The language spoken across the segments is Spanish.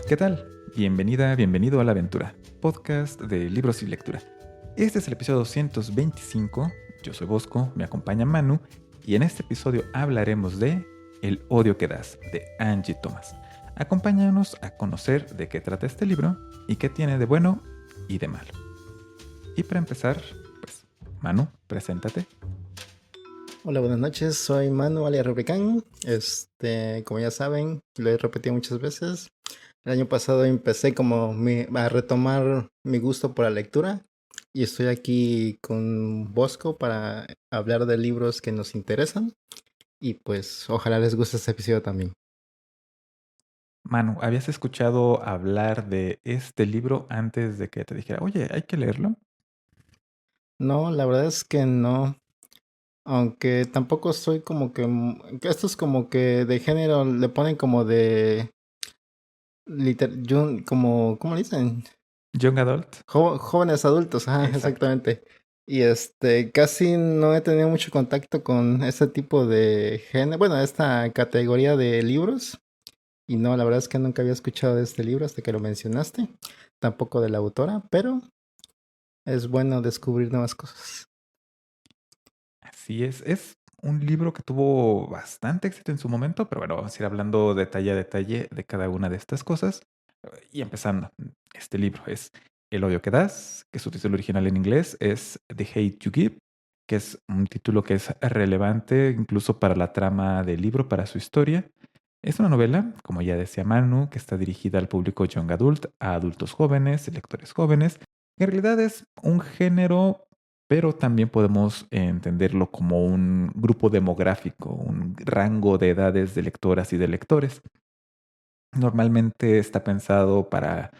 ¿Qué tal? Bienvenida, bienvenido a La Aventura, podcast de libros y lectura. Este es el episodio 225, yo soy Bosco, me acompaña Manu, y en este episodio hablaremos de El odio que das, de Angie Thomas. Acompáñanos a conocer de qué trata este libro y qué tiene de bueno y de malo. Y para empezar, pues, Manu, preséntate. Hola, buenas noches. Soy Manu alias Replican. Como ya saben, lo he repetido muchas veces. El año pasado empecé a retomar mi gusto por la lectura y estoy aquí con Bosco para hablar de libros que nos interesan y pues ojalá les guste este episodio también. Manu, ¿habías escuchado hablar de este libro antes de que te dijera, oye, hay que leerlo? No, la verdad es que no, aunque tampoco soy que esto es como que de género le ponen como de como ¿cómo le dicen? Young Adult. Jóvenes adultos, ajá, Exacto. exactamente. Y casi no he tenido mucho contacto con este tipo de género, bueno, esta categoría de libros. Y no, la verdad es que nunca había escuchado de este libro hasta que lo mencionaste. Tampoco de la autora, pero es bueno descubrir nuevas cosas. Así es un libro que tuvo bastante éxito en su momento, pero bueno, vamos a ir hablando detalle a detalle de cada una de estas cosas. Y empezando, este libro es El odio que das, que su título original en inglés es The Hate You Give, que es un título que es relevante incluso para la trama del libro, para su historia. Es una novela, como ya decía Manu, que está dirigida al público young adult, a adultos jóvenes, lectores jóvenes. En realidad es un género, pero también podemos entenderlo como un grupo demográfico, un rango de edades de lectoras y de lectores. Normalmente está pensado para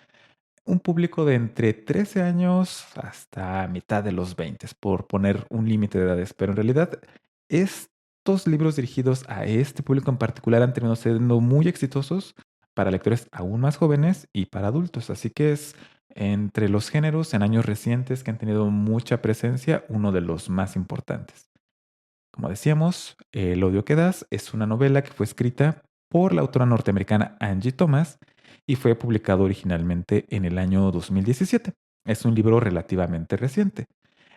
un público de entre 13 años hasta mitad de los 20, por poner un límite de edades, pero en realidad estos libros dirigidos a este público en particular han terminado siendo muy exitosos para lectores aún más jóvenes y para adultos, así que es entre los géneros en años recientes que han tenido mucha presencia uno de los más importantes. Como decíamos, El odio que das es una novela que fue escrita por la autora norteamericana Angie Thomas y fue publicado originalmente en el año 2017. Es un libro relativamente reciente.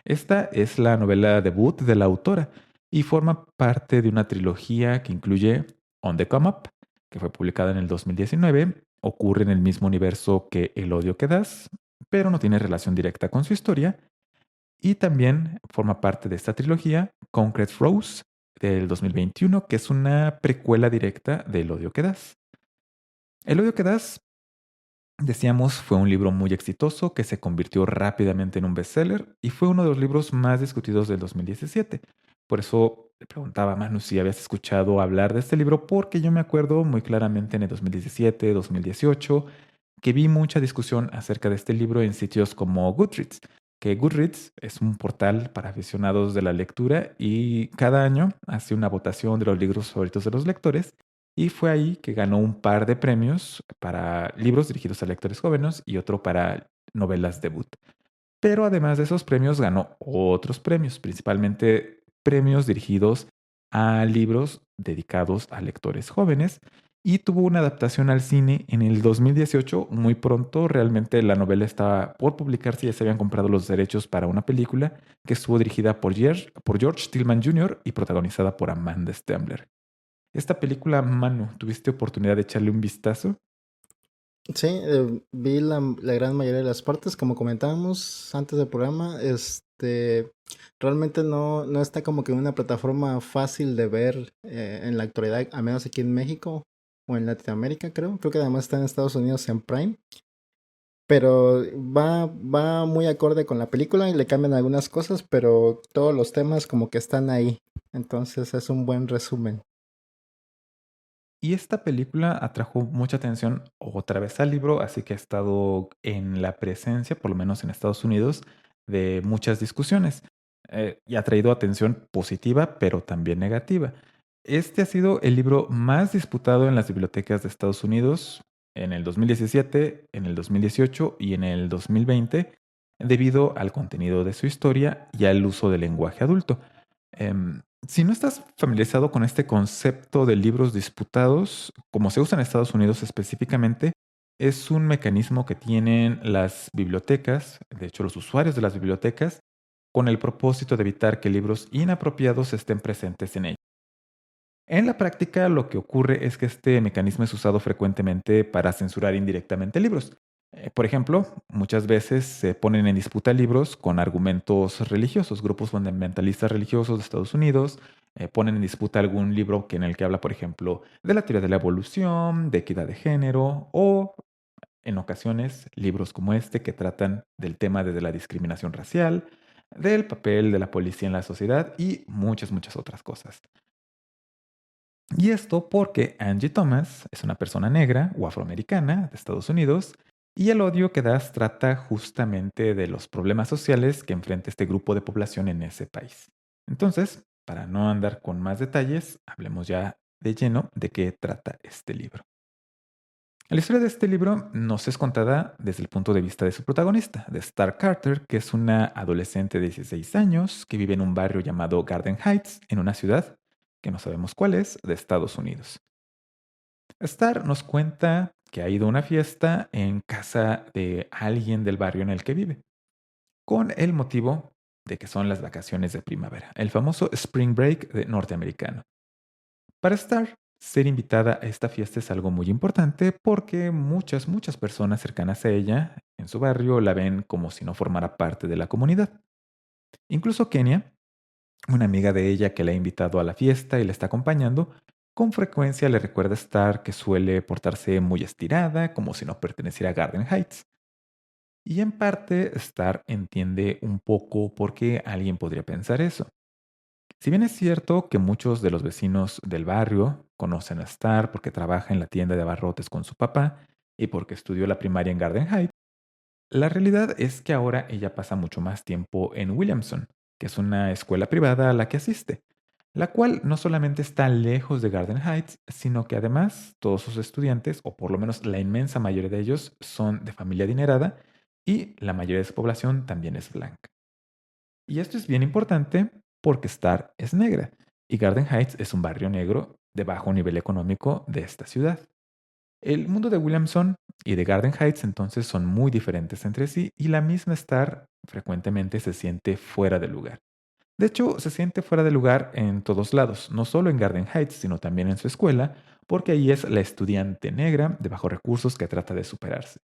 Esta es la novela debut de la autora y forma parte de una trilogía que incluye On the Come Up, que fue publicada en el 2019, ocurre en el mismo universo que El odio que das, pero no tiene relación directa con su historia, y también forma parte de esta trilogía Concrete Rose del 2021, que es una precuela directa de El odio que das. El odio que das, decíamos, fue un libro muy exitoso que se convirtió rápidamente en un bestseller y fue uno de los libros más discutidos del 2017. Por eso le preguntaba a Manu si habías escuchado hablar de este libro, porque yo me acuerdo muy claramente en el 2017, 2018, que vi mucha discusión acerca de este libro en sitios como Goodreads, que Goodreads es un portal para aficionados de la lectura y cada año hace una votación de los libros favoritos de los lectores, y fue ahí que ganó un par de premios para libros dirigidos a lectores jóvenes y otro para novelas debut. Pero además de esos premios ganó otros premios, principalmente premios dirigidos a libros dedicados a lectores jóvenes, y tuvo una adaptación al cine en el 2018, muy pronto. Realmente la novela estaba por publicarse, ya se habían comprado los derechos para una película que estuvo dirigida por George Tillman Jr. y protagonizada por Amanda Stambler. Esta película, Manu, ¿tuviste oportunidad de echarle un vistazo? Sí, vi la gran mayoría de las partes, como comentábamos antes del programa. Realmente no está como que en una plataforma fácil de ver en la actualidad, al menos aquí en México o en Latinoamérica, creo. Creo que además está en Estados Unidos en Prime. Pero va muy acorde con la película y le cambian algunas cosas, pero todos los temas como que están ahí. Entonces es un buen resumen. Y esta película atrajo mucha atención otra vez al libro, así que ha estado en la presencia, por lo menos en Estados Unidos, de muchas discusiones. Y ha traído atención positiva, pero también negativa. Este ha sido el libro más disputado en las bibliotecas de Estados Unidos en el 2017, en el 2018 y en el 2020, debido al contenido de su historia y al uso del lenguaje adulto. Si no estás familiarizado con este concepto de libros disputados, como se usa en Estados Unidos específicamente, es un mecanismo que tienen las bibliotecas, de hecho los usuarios de las bibliotecas, con el propósito de evitar que libros inapropiados estén presentes en ellos. En la práctica, lo que ocurre es que este mecanismo es usado frecuentemente para censurar indirectamente libros. Por ejemplo, muchas veces se ponen en disputa libros con argumentos religiosos. Grupos fundamentalistas religiosos de Estados Unidos ponen en disputa algún libro en el que habla, por ejemplo, de la teoría de la evolución, de equidad de género o, en ocasiones, libros como este que tratan del tema desde la discriminación racial, del papel de la policía en la sociedad y muchas, muchas otras cosas. Y esto porque Angie Thomas es una persona negra o afroamericana de Estados Unidos y el odio que das trata justamente de los problemas sociales que enfrenta este grupo de población en ese país. Entonces, para no andar con más detalles, hablemos ya de lleno de qué trata este libro. La historia de este libro nos es contada desde el punto de vista de su protagonista, de Star Carter, que es una adolescente de 16 años que vive en un barrio llamado Garden Heights, en una ciudad que no sabemos cuál es, de Estados Unidos. Star nos cuenta que ha ido a una fiesta en casa de alguien del barrio en el que vive, con el motivo de que son las vacaciones de primavera, el famoso Spring Break norteamericano. Para Star, ser invitada a esta fiesta es algo muy importante porque muchas, muchas personas cercanas a ella en su barrio la ven como si no formara parte de la comunidad. Incluso Kenia, una amiga de ella que la ha invitado a la fiesta y la está acompañando, con frecuencia le recuerda a Star que suele portarse muy estirada, como si no perteneciera a Garden Heights. Y en parte, Star entiende un poco por qué alguien podría pensar eso. Si bien es cierto que muchos de los vecinos del barrio conocen a Star porque trabaja en la tienda de abarrotes con su papá y porque estudió la primaria en Garden Heights, la realidad es que ahora ella pasa mucho más tiempo en Williamson, que es una escuela privada a la que asiste, la cual no solamente está lejos de Garden Heights, sino que además todos sus estudiantes, o por lo menos la inmensa mayoría de ellos, son de familia adinerada y la mayoría de su población también es blanca. Y esto es bien importante porque Star es negra y Garden Heights es un barrio negro de bajo nivel económico de esta ciudad. El mundo de Williamson y de Garden Heights entonces son muy diferentes entre sí y la misma Star frecuentemente se siente fuera de lugar. De hecho, se siente fuera de lugar en todos lados, no solo en Garden Heights, sino también en su escuela, porque ahí es la estudiante negra de bajos recursos que trata de superarse.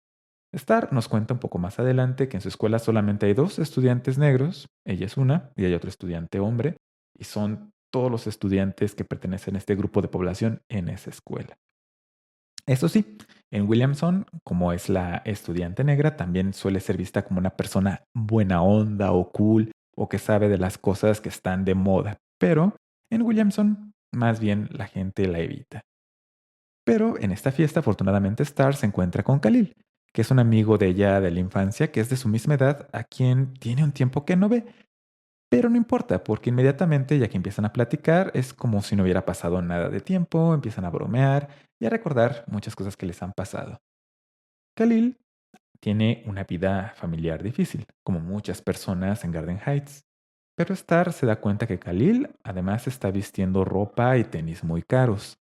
Star nos cuenta un poco más adelante que en su escuela solamente hay dos estudiantes negros, ella es una y hay otro estudiante hombre, y son todos los estudiantes que pertenecen a este grupo de población en esa escuela. Eso sí, en Williamson, como es la estudiante negra, también suele ser vista como una persona buena onda o cool o que sabe de las cosas que están de moda. Pero en Williamson, más bien la gente la evita. Pero en esta fiesta, afortunadamente, Star se encuentra con Khalil, que es un amigo de ella de la infancia, que es de su misma edad, a quien tiene un tiempo que no ve. Pero no importa, porque inmediatamente, ya que empiezan a platicar, es como si no hubiera pasado nada de tiempo, empiezan a bromear y a recordar muchas cosas que les han pasado. Khalil tiene una vida familiar difícil, como muchas personas en Garden Heights. Pero Star se da cuenta que Khalil además está vistiendo ropa y tenis muy caros.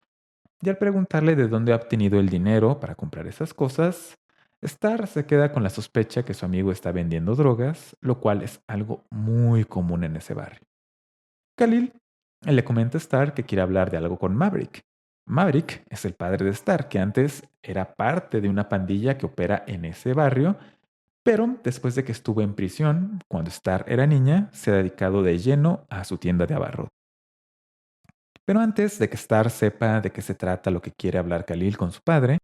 Y al preguntarle de dónde ha obtenido el dinero para comprar esas cosas, Star se queda con la sospecha que su amigo está vendiendo drogas, lo cual es algo muy común en ese barrio. Khalil le comenta a Star que quiere hablar de algo con Maverick. Maverick es el padre de Star, que antes era parte de una pandilla que opera en ese barrio, pero después de que estuvo en prisión, cuando Star era niña, se ha dedicado de lleno a su tienda de abarrotes. Pero antes de que Star sepa de qué se trata lo que quiere hablar Khalil con su padre,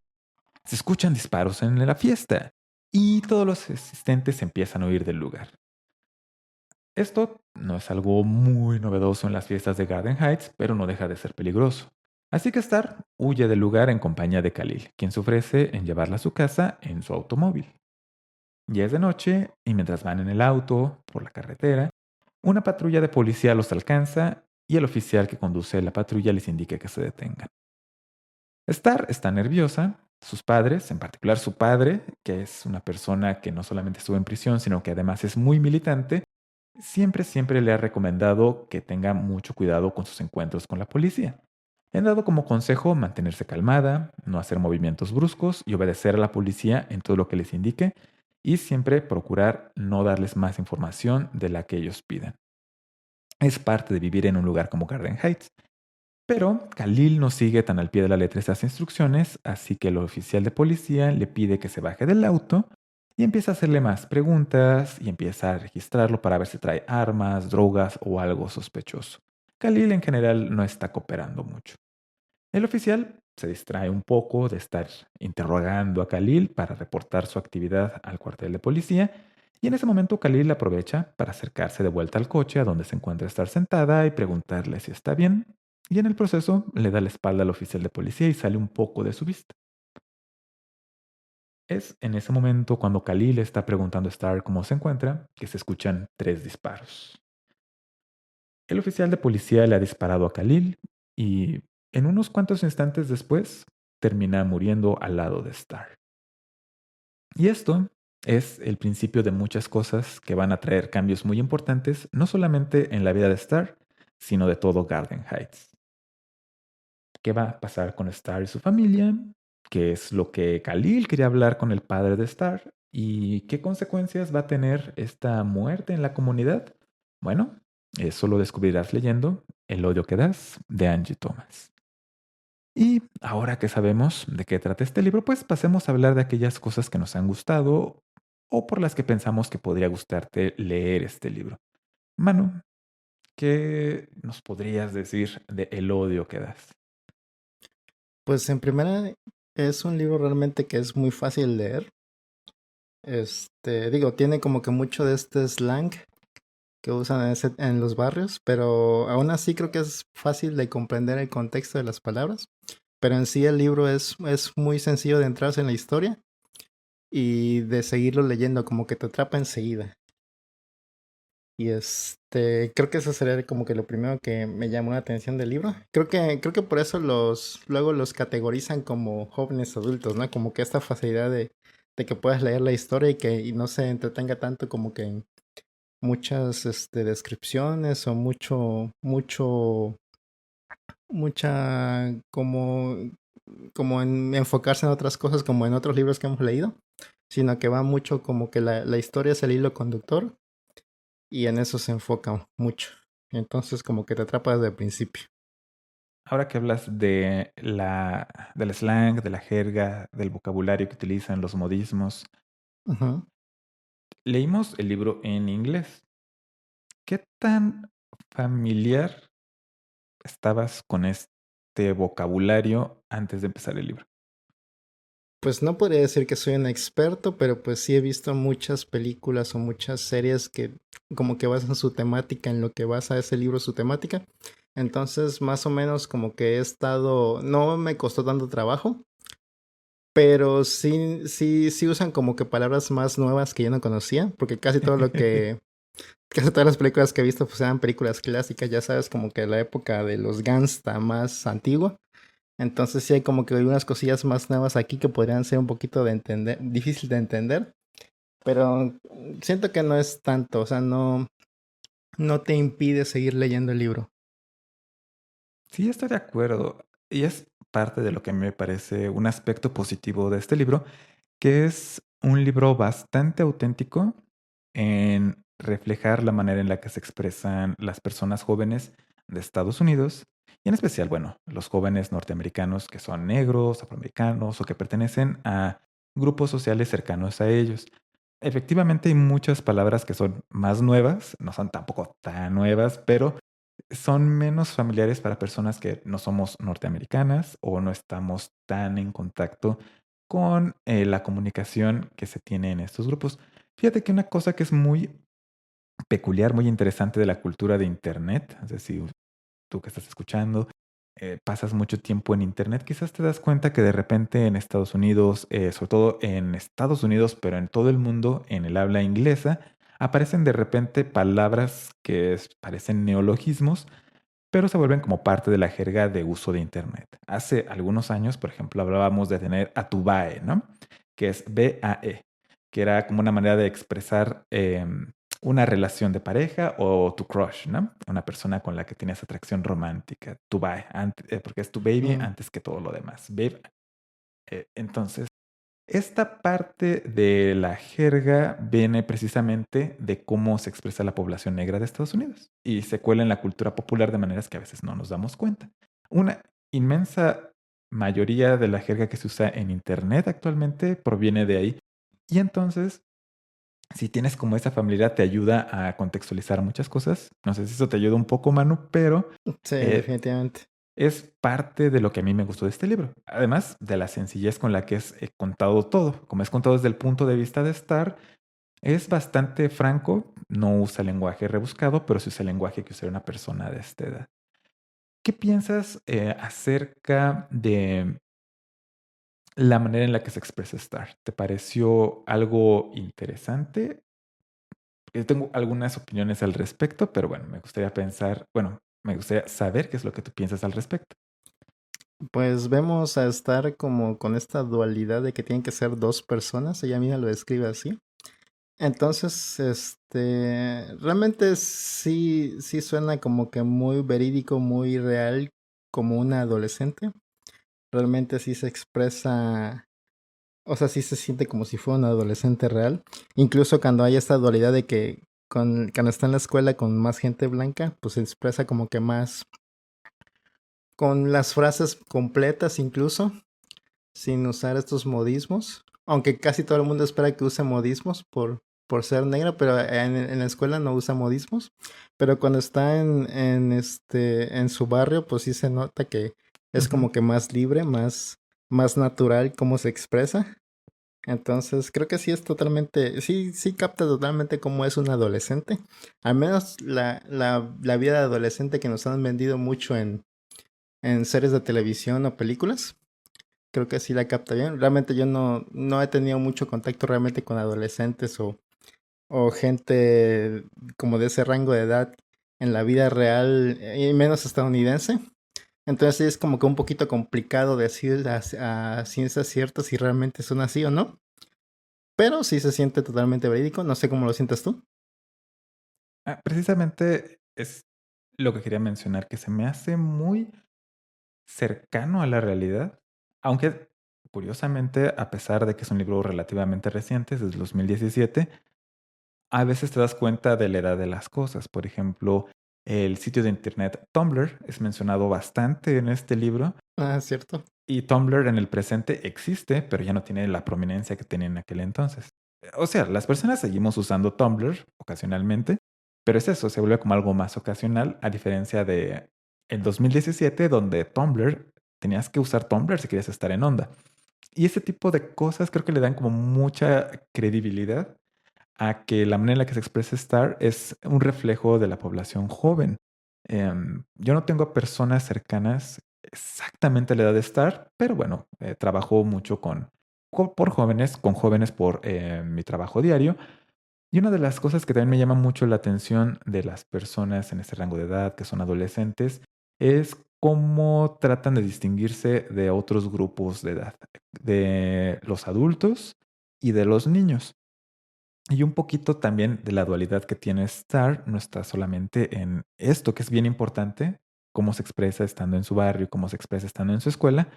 se escuchan disparos en la fiesta y todos los asistentes empiezan a huir del lugar. Esto no es algo muy novedoso en las fiestas de Garden Heights, pero no deja de ser peligroso. Así que Star huye del lugar en compañía de Khalil, quien se ofrece en llevarla a su casa en su automóvil. Ya es de noche y mientras van en el auto por la carretera, una patrulla de policía los alcanza y el oficial que conduce la patrulla les indica que se detengan. Star está nerviosa. Sus padres, en particular su padre, que es una persona que no solamente estuvo en prisión, sino que además es muy militante, siempre le ha recomendado que tenga mucho cuidado con sus encuentros con la policía. Le han dado como consejo mantenerse calmada, no hacer movimientos bruscos y obedecer a la policía en todo lo que les indique y siempre procurar no darles más información de la que ellos pidan. Es parte de vivir en un lugar como Garden Heights. Pero Khalil no sigue tan al pie de la letra esas instrucciones, así que el oficial de policía le pide que se baje del auto y empieza a hacerle más preguntas y empieza a registrarlo para ver si trae armas, drogas o algo sospechoso. Khalil en general no está cooperando mucho. El oficial se distrae un poco de estar interrogando a Khalil para reportar su actividad al cuartel de policía y en ese momento Khalil aprovecha para acercarse de vuelta al coche a donde se encuentra estar sentada y preguntarle si está bien y en el proceso le da la espalda al oficial de policía y sale un poco de su vista. Es en ese momento cuando Khalil está preguntando a Star cómo se encuentra que se escuchan 3 disparos. El oficial de policía le ha disparado a Khalil y en unos cuantos instantes después termina muriendo al lado de Star. Y esto es el principio de muchas cosas que van a traer cambios muy importantes, no solamente en la vida de Star, sino de todo Garden Heights. ¿Qué va a pasar con Star y su familia? ¿Qué es lo que Khalil quería hablar con el padre de Star? ¿Y qué consecuencias va a tener esta muerte en la comunidad? Bueno, eso lo descubrirás leyendo El odio que das de Angie Thomas. Y ahora que sabemos de qué trata este libro, pues pasemos a hablar de aquellas cosas que nos han gustado o por las que pensamos que podría gustarte leer este libro. Manu, ¿qué nos podrías decir de El odio que das? Pues en primera es un libro realmente que es muy fácil de leer. Digo, tiene como que mucho de este slang que usan en los barrios, pero aún así creo que es fácil de comprender el contexto de las palabras. Pero en sí el libro es muy sencillo de entrarse en la historia y de seguirlo leyendo, como que te atrapa enseguida. Y creo que eso sería como que lo primero que me llamó la atención del libro. Creo que por eso luego los categorizan como jóvenes adultos, ¿no? Como que esta facilidad de que puedas leer la historia y no se entretenga tanto como que en muchas descripciones o mucha como en enfocarse en otras cosas como en otros libros que hemos leído, sino que va mucho como que la historia es el hilo conductor y en eso se enfoca mucho. Entonces como que te atrapa desde el principio. Ahora que hablas del slang, de la jerga, del vocabulario que utilizan, los modismos, Ujú. leímos el libro en inglés. ¿Qué tan familiar estabas con este vocabulario antes de empezar el libro? Pues no podría decir que soy un experto, pero pues sí he visto muchas películas o muchas series que como que basan su temática en lo que basa ese libro su temática. Entonces más o menos como que he estado, no me costó tanto trabajo, pero sí usan como que palabras más nuevas que yo no conocía, porque casi todas las películas que he visto pues eran películas clásicas, ya sabes, como que la época de los gangsta más antigua. Entonces sí hay como que algunas cosillas más nuevas aquí que podrían ser un poquito de entender, difícil de entender, pero siento que no es tanto, o sea, no te impide seguir leyendo el libro. Sí, estoy de acuerdo. Y es parte de lo que a mí me parece un aspecto positivo de este libro, que es un libro bastante auténtico en reflejar la manera en la que se expresan las personas jóvenes de Estados Unidos, y en especial, bueno, los jóvenes norteamericanos que son negros, afroamericanos o que pertenecen a grupos sociales cercanos a ellos. Efectivamente, hay muchas palabras que son más nuevas, no son tampoco tan nuevas, pero son menos familiares para personas que no somos norteamericanas o no estamos tan en contacto con la comunicación que se tiene en estos grupos. Fíjate que una cosa que es muy peculiar, muy interesante de la cultura de Internet, es decir, tú que estás escuchando, pasas mucho tiempo en Internet, quizás te das cuenta que de repente en Estados Unidos, sobre todo en Estados Unidos, pero en todo el mundo, en el habla inglesa, aparecen de repente palabras que parecen neologismos, pero se vuelven como parte de la jerga de uso de Internet. Hace algunos años, por ejemplo, hablábamos de tener a tu BAE, ¿no? Que es BAE, que era como una manera de expresar una relación de pareja o tu crush, ¿no? Una persona con la que tienes atracción romántica, tu bae, porque es tu baby Mm, antes que todo lo demás. Babe. Entonces, esta parte de la jerga viene precisamente de cómo se expresa la población negra de Estados Unidos y se cuela en la cultura popular de maneras que a veces no nos damos cuenta. Una inmensa mayoría de la jerga que se usa en Internet actualmente proviene de ahí. Y entonces, si tienes como esa familiaridad, te ayuda a contextualizar muchas cosas. No sé si eso te ayuda un poco, Manu, pero sí, eh, definitivamente. es parte de lo que a mí me gustó de este libro. Además de la sencillez con la que es contado todo. Como es contado desde el punto de vista de Star, es bastante franco. No usa lenguaje rebuscado, pero sí usa el lenguaje que usaría una persona de esta edad. ¿Qué piensas acerca de la manera en la que se expresa Star? ¿Te pareció algo interesante? Yo tengo algunas opiniones al respecto, pero bueno, me gustaría pensar, bueno, me gustaría saber qué es lo que tú piensas al respecto. Pues vemos a estar como con esta dualidad de que tienen que ser dos personas, ella misma lo describe así. Entonces, realmente sí suena como que muy verídico, muy real, como una adolescente. Realmente sí se expresa, o sea, sí se siente como si fuera un adolescente real. Incluso cuando hay esta dualidad de que cuando está en la escuela con más gente blanca, pues se expresa como que más con las frases completas incluso, sin usar estos modismos. Aunque casi todo el mundo espera que use modismos por ser negra, pero en la escuela no usa modismos. Pero cuando está en su barrio, pues sí se nota que es Ujú. como que más libre, más natural cómo se expresa. Entonces creo que sí es totalmente, sí capta totalmente cómo es un adolescente. Al menos la vida de adolescente que nos han vendido mucho en series de televisión o películas. Creo que sí la capta bien. Realmente yo no he tenido mucho contacto realmente con adolescentes o gente como de ese rango de edad en la vida real y menos estadounidense. Entonces sí es como que un poquito complicado decir a ciencias ciertas si realmente son así o no. Pero sí se siente totalmente verídico. No sé cómo lo sientes tú. Precisamente es lo que quería mencionar, que se me hace muy cercano a la realidad, aunque curiosamente, a pesar de que es un libro relativamente reciente, es desde 2017, a veces te das cuenta de la edad de las cosas. Por ejemplo, el sitio de internet Tumblr es mencionado bastante en este libro Ah, cierto. y Tumblr en el presente existe, pero ya no tiene la prominencia que tenía en aquel entonces. O sea, las personas seguimos usando Tumblr ocasionalmente, pero es eso, se vuelve como algo más ocasional, a diferencia de el 2017, donde Tumblr tenías que usar Tumblr si querías estar en onda. Y ese tipo de cosas creo que le dan como mucha credibilidad a que la manera en la que se expresa Star es un reflejo de la población joven. Yo no tengo personas cercanas exactamente a la edad de Star, pero bueno, trabajo mucho por jóvenes, con jóvenes por mi trabajo diario. Y una de las cosas que también me llama mucho la atención de las personas en este rango de edad, que son adolescentes, es cómo tratan de distinguirse de otros grupos de edad, de los adultos y de los niños. Y un poquito también de la dualidad que tiene Star, no está solamente en esto, que es bien importante, cómo se expresa estando en su barrio, cómo se expresa estando en su escuela,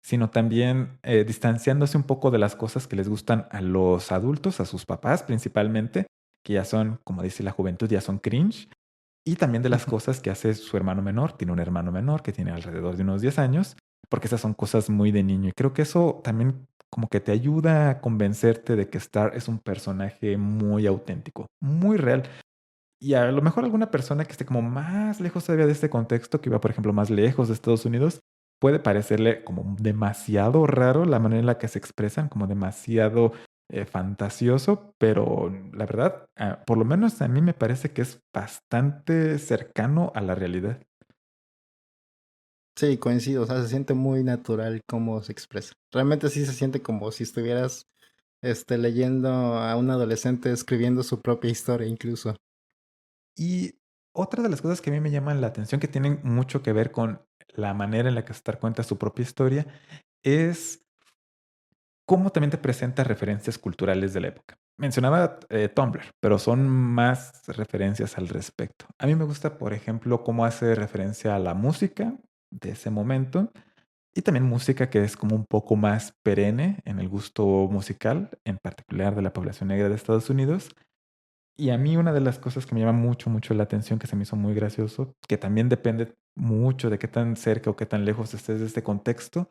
sino también distanciándose un poco de las cosas que les gustan a los adultos, a sus papás principalmente, que ya son, como dice la juventud, ya son cringe, y también de las cosas que hace su hermano menor. Tiene un hermano menor que tiene alrededor de unos 10 años, porque esas son cosas muy de niño. Y creo que eso también como que te ayuda a convencerte de que Star es un personaje muy auténtico, muy real. Y a lo mejor alguna persona que esté como más lejos todavía de este contexto, que va, por ejemplo, más lejos de Estados Unidos, puede parecerle como demasiado raro la manera en la que se expresan, como demasiado fantasioso, pero la verdad, por lo menos a mí me parece que es bastante cercano a la realidad. Sí, coincido. O sea, se siente muy natural cómo se expresa. Realmente sí se siente como si estuvieras leyendo a un adolescente escribiendo su propia historia incluso. Y otra de las cosas que a mí me llaman la atención, que tienen mucho que ver con la manera en la que Star cuenta su propia historia, es cómo también te presenta referencias culturales de la época. mencionaba Tumblr, pero son más referencias al respecto. A mí me gusta, por ejemplo, cómo hace referencia a la música de ese momento y también música que es como un poco más perenne en el gusto musical, en particular de la población negra de Estados Unidos. Y a mí una de las cosas que me llama mucho, mucho la atención, que se me hizo muy gracioso, que también depende mucho de qué tan cerca o qué tan lejos estés de este contexto,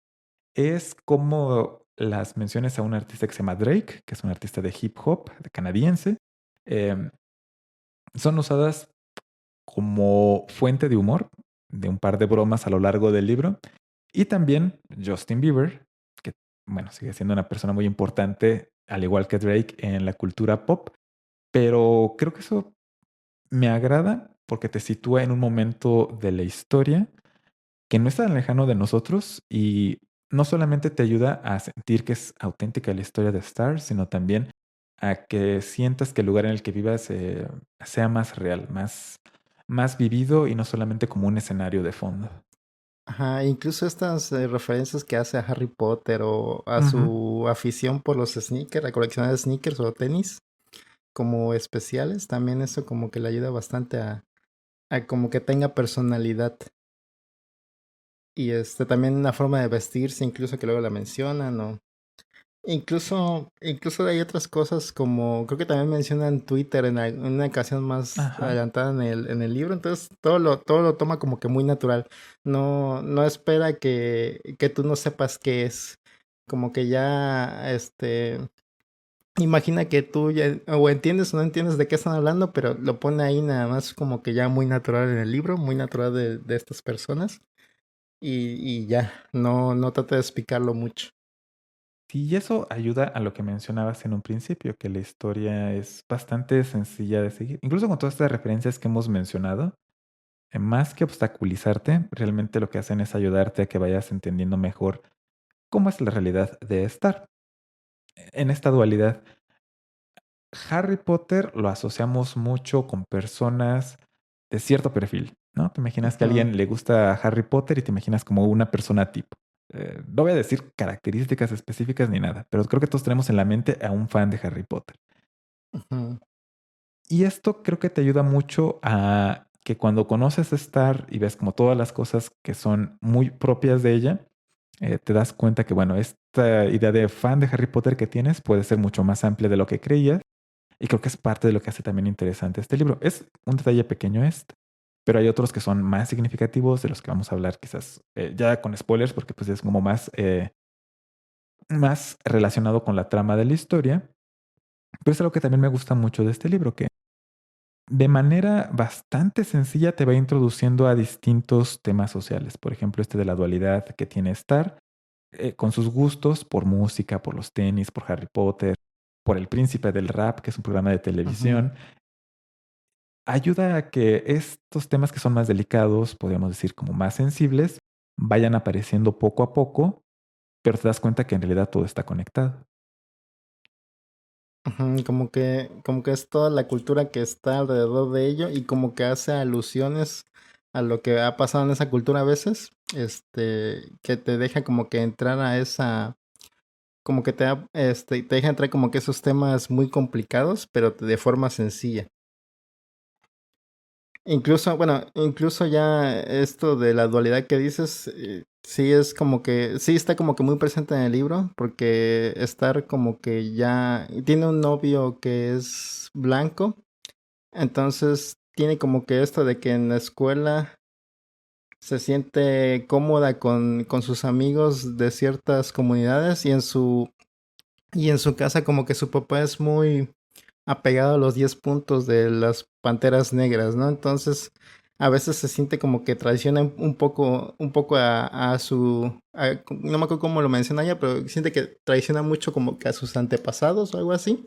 es como las menciones a un artista que se llama Drake, que es un artista de hip hop de canadiense, em, son usadas como fuente de humor de un par de bromas a lo largo del libro. Y también Justin Bieber, que bueno, sigue siendo una persona muy importante, al igual que Drake, en la cultura pop, pero creo que eso me agrada porque te sitúa en un momento de la historia que no es tan lejano de nosotros y no solamente te ayuda a sentir que es auténtica la historia de Star, sino también a que sientas que el lugar en el que vivas sea más real, más vivido y no solamente como un escenario de fondo. Ajá, incluso estas referencias que hace a Harry Potter o a Ujú. su afición por los sneakers, la colección de sneakers o tenis como especiales, también eso como que le ayuda bastante a como que tenga personalidad. Y también la forma de vestirse, incluso que luego la mencionan, o incluso hay otras cosas como, creo que también mencionan Twitter en una ocasión más Ajá. adelantada en el libro, entonces todo lo toma como que muy natural. No espera que tú no sepas qué es. Como que ya, imagina que tú ya, o entiendes o no entiendes de qué están hablando, pero lo pone ahí nada más como que ya muy natural en el libro, muy natural de estas personas. Y ya, no trata de explicarlo mucho. Sí, y eso ayuda a lo que mencionabas en un principio, que la historia es bastante sencilla de seguir. Incluso con todas estas referencias que hemos mencionado, más que obstaculizarte, realmente lo que hacen es ayudarte a que vayas entendiendo mejor cómo es la realidad de estar en esta dualidad. Harry Potter lo asociamos mucho con personas de cierto perfil, ¿no? Te imaginas que a Ujú, alguien le gusta Harry Potter y te imaginas como una persona tipo. No voy a decir características específicas ni nada, pero creo que todos tenemos en la mente a un fan de Harry Potter. ujú. Y esto creo que te ayuda mucho a que cuando conoces a Star y ves como todas las cosas que son muy propias de ella, te das cuenta que, bueno, esta idea de fan de Harry Potter que tienes puede ser mucho más amplia de lo que creías. Y creo que es parte de lo que hace también interesante este libro. Es un detalle pequeño este, pero hay otros que son más significativos de los que vamos a hablar quizás ya con spoilers porque pues es como más relacionado con la trama de la historia. Pero es algo que también me gusta mucho de este libro, que de manera bastante sencilla te va introduciendo a distintos temas sociales. Por ejemplo, este de la dualidad que tiene Star, con sus gustos por música, por los tenis, por Harry Potter, por El Príncipe del Rap, que es un programa de Ujú. televisión. Ayuda a que estos temas que son más delicados, podríamos decir como más sensibles, vayan apareciendo poco a poco, pero te das cuenta que en realidad todo está conectado. Ujú, como que es toda la cultura que está alrededor de ello y como que hace alusiones a lo que ha pasado en esa cultura a veces, que te deja como que entrar a esa, como que te deja entrar como que esos temas muy complicados, pero de forma sencilla. Incluso, bueno, incluso ya esto de la dualidad que dices, sí es como que, sí está como que muy presente en el libro, porque estar como que ya tiene un novio que es blanco, entonces tiene como que esto de que en la escuela se siente cómoda con sus amigos de ciertas comunidades y en su casa como que su papá es muy apegado a los 10 puntos de las Panteras Negras, ¿no? Entonces, a veces se siente como que traiciona un poco a no me acuerdo cómo lo menciona ella, pero siente que traiciona mucho como que a sus antepasados o algo así.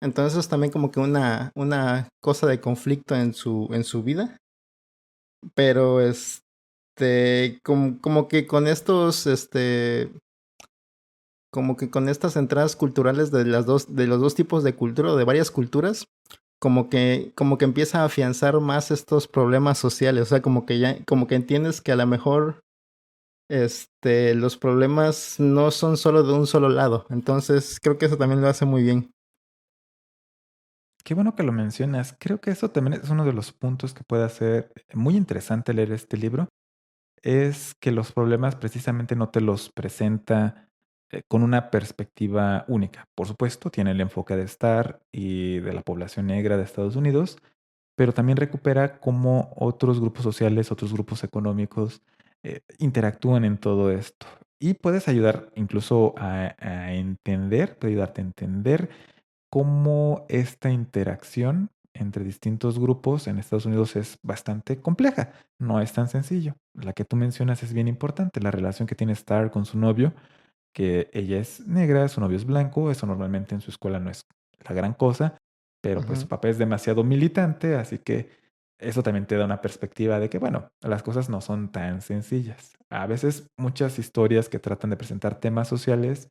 Entonces, es también como que una cosa de conflicto en su vida, pero como que con como que con estas entradas culturales de los dos tipos de cultura o de varias culturas, como que empieza a afianzar más estos problemas sociales, o sea, como que entiendes que a lo mejor los problemas no son solo de un solo lado, entonces creo que eso también lo hace muy bien. Qué bueno que lo mencionas. Creo que eso también es uno de los puntos que puede hacer muy interesante leer este libro, es que los problemas precisamente no te los presenta con una perspectiva única. Por supuesto, tiene el enfoque de Star y de la población negra de Estados Unidos, pero también recupera cómo otros grupos sociales, otros grupos económicos interactúan en todo esto. Y puedes ayudar incluso a entender, puede ayudarte a entender cómo esta interacción entre distintos grupos en Estados Unidos es bastante compleja, no es tan sencillo. La que tú mencionas es bien importante, la relación que tiene Star con su novio, que ella es negra, su novio es blanco, eso normalmente en su escuela no es la gran cosa, pero pues su Ujú. papá es demasiado militante, así que eso también te da una perspectiva de que, bueno, las cosas no son tan sencillas. A veces muchas historias que tratan de presentar temas sociales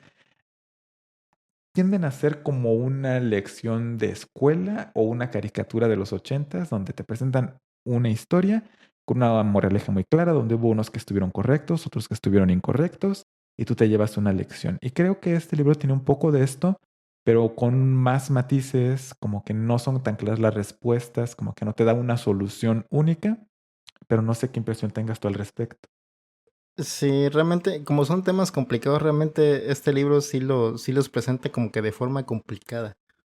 tienden a ser como una lección de escuela o una caricatura de los ochentas, donde te presentan una historia con una moraleja muy clara, donde hubo unos que estuvieron correctos, otros que estuvieron incorrectos, y tú te llevas una lección. Y creo que este libro tiene un poco de esto, pero con más matices, como que no son tan claras las respuestas, como que no te da una solución única, pero no sé qué impresión tengas tú al respecto. Sí, realmente, como son temas complicados, realmente este libro sí los presenta como que de forma complicada.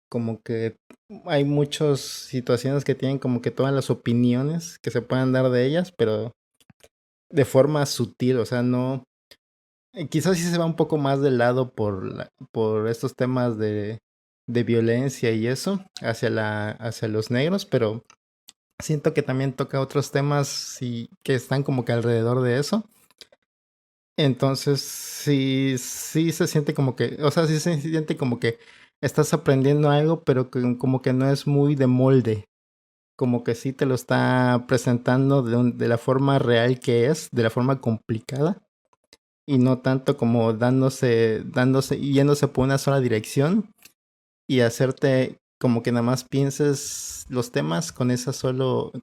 Como que hay muchas situaciones que tienen como que todas las opiniones que se puedan dar de ellas, pero de forma sutil, o sea, no, quizás sí se va un poco más de lado por estos temas de violencia y eso hacia los negros, pero siento que también toca otros temas y que están como que alrededor de eso. Entonces, sí se siente como que, o sea, sí se siente como que estás aprendiendo algo, pero que como que no es muy de molde, como que sí te lo está presentando de la forma real que es, de la forma complicada, y no tanto como yéndose por una sola dirección y hacerte como que nada más pienses los temas con ese solo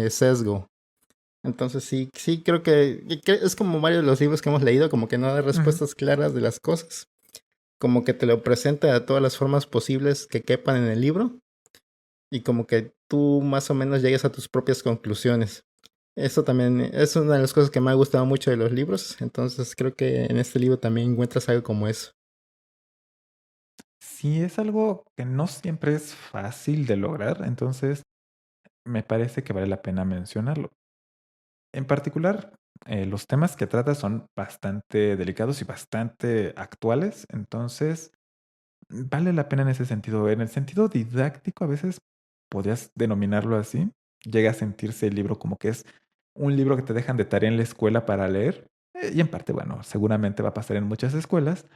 sesgo. Entonces sí creo que es como varios de los libros que hemos leído, como que no da Ujú. respuestas claras de las cosas, como que te lo presenta de todas las formas posibles que quepan en el libro y como que tú más o menos llegues a tus propias conclusiones. Eso también es una de las cosas que me ha gustado mucho de los libros, entonces creo que en este libro también encuentras algo como eso. Sí, es algo que no siempre es fácil de lograr, entonces me parece que vale la pena mencionarlo. En particular, los temas que trata son bastante delicados y bastante actuales, entonces vale la pena en ese sentido. En el sentido didáctico, a veces podrías denominarlo así. Llega a sentirse el libro como que es un libro que te dejan de tarea en la escuela para leer. Y en parte, bueno, seguramente va a pasar en muchas escuelas,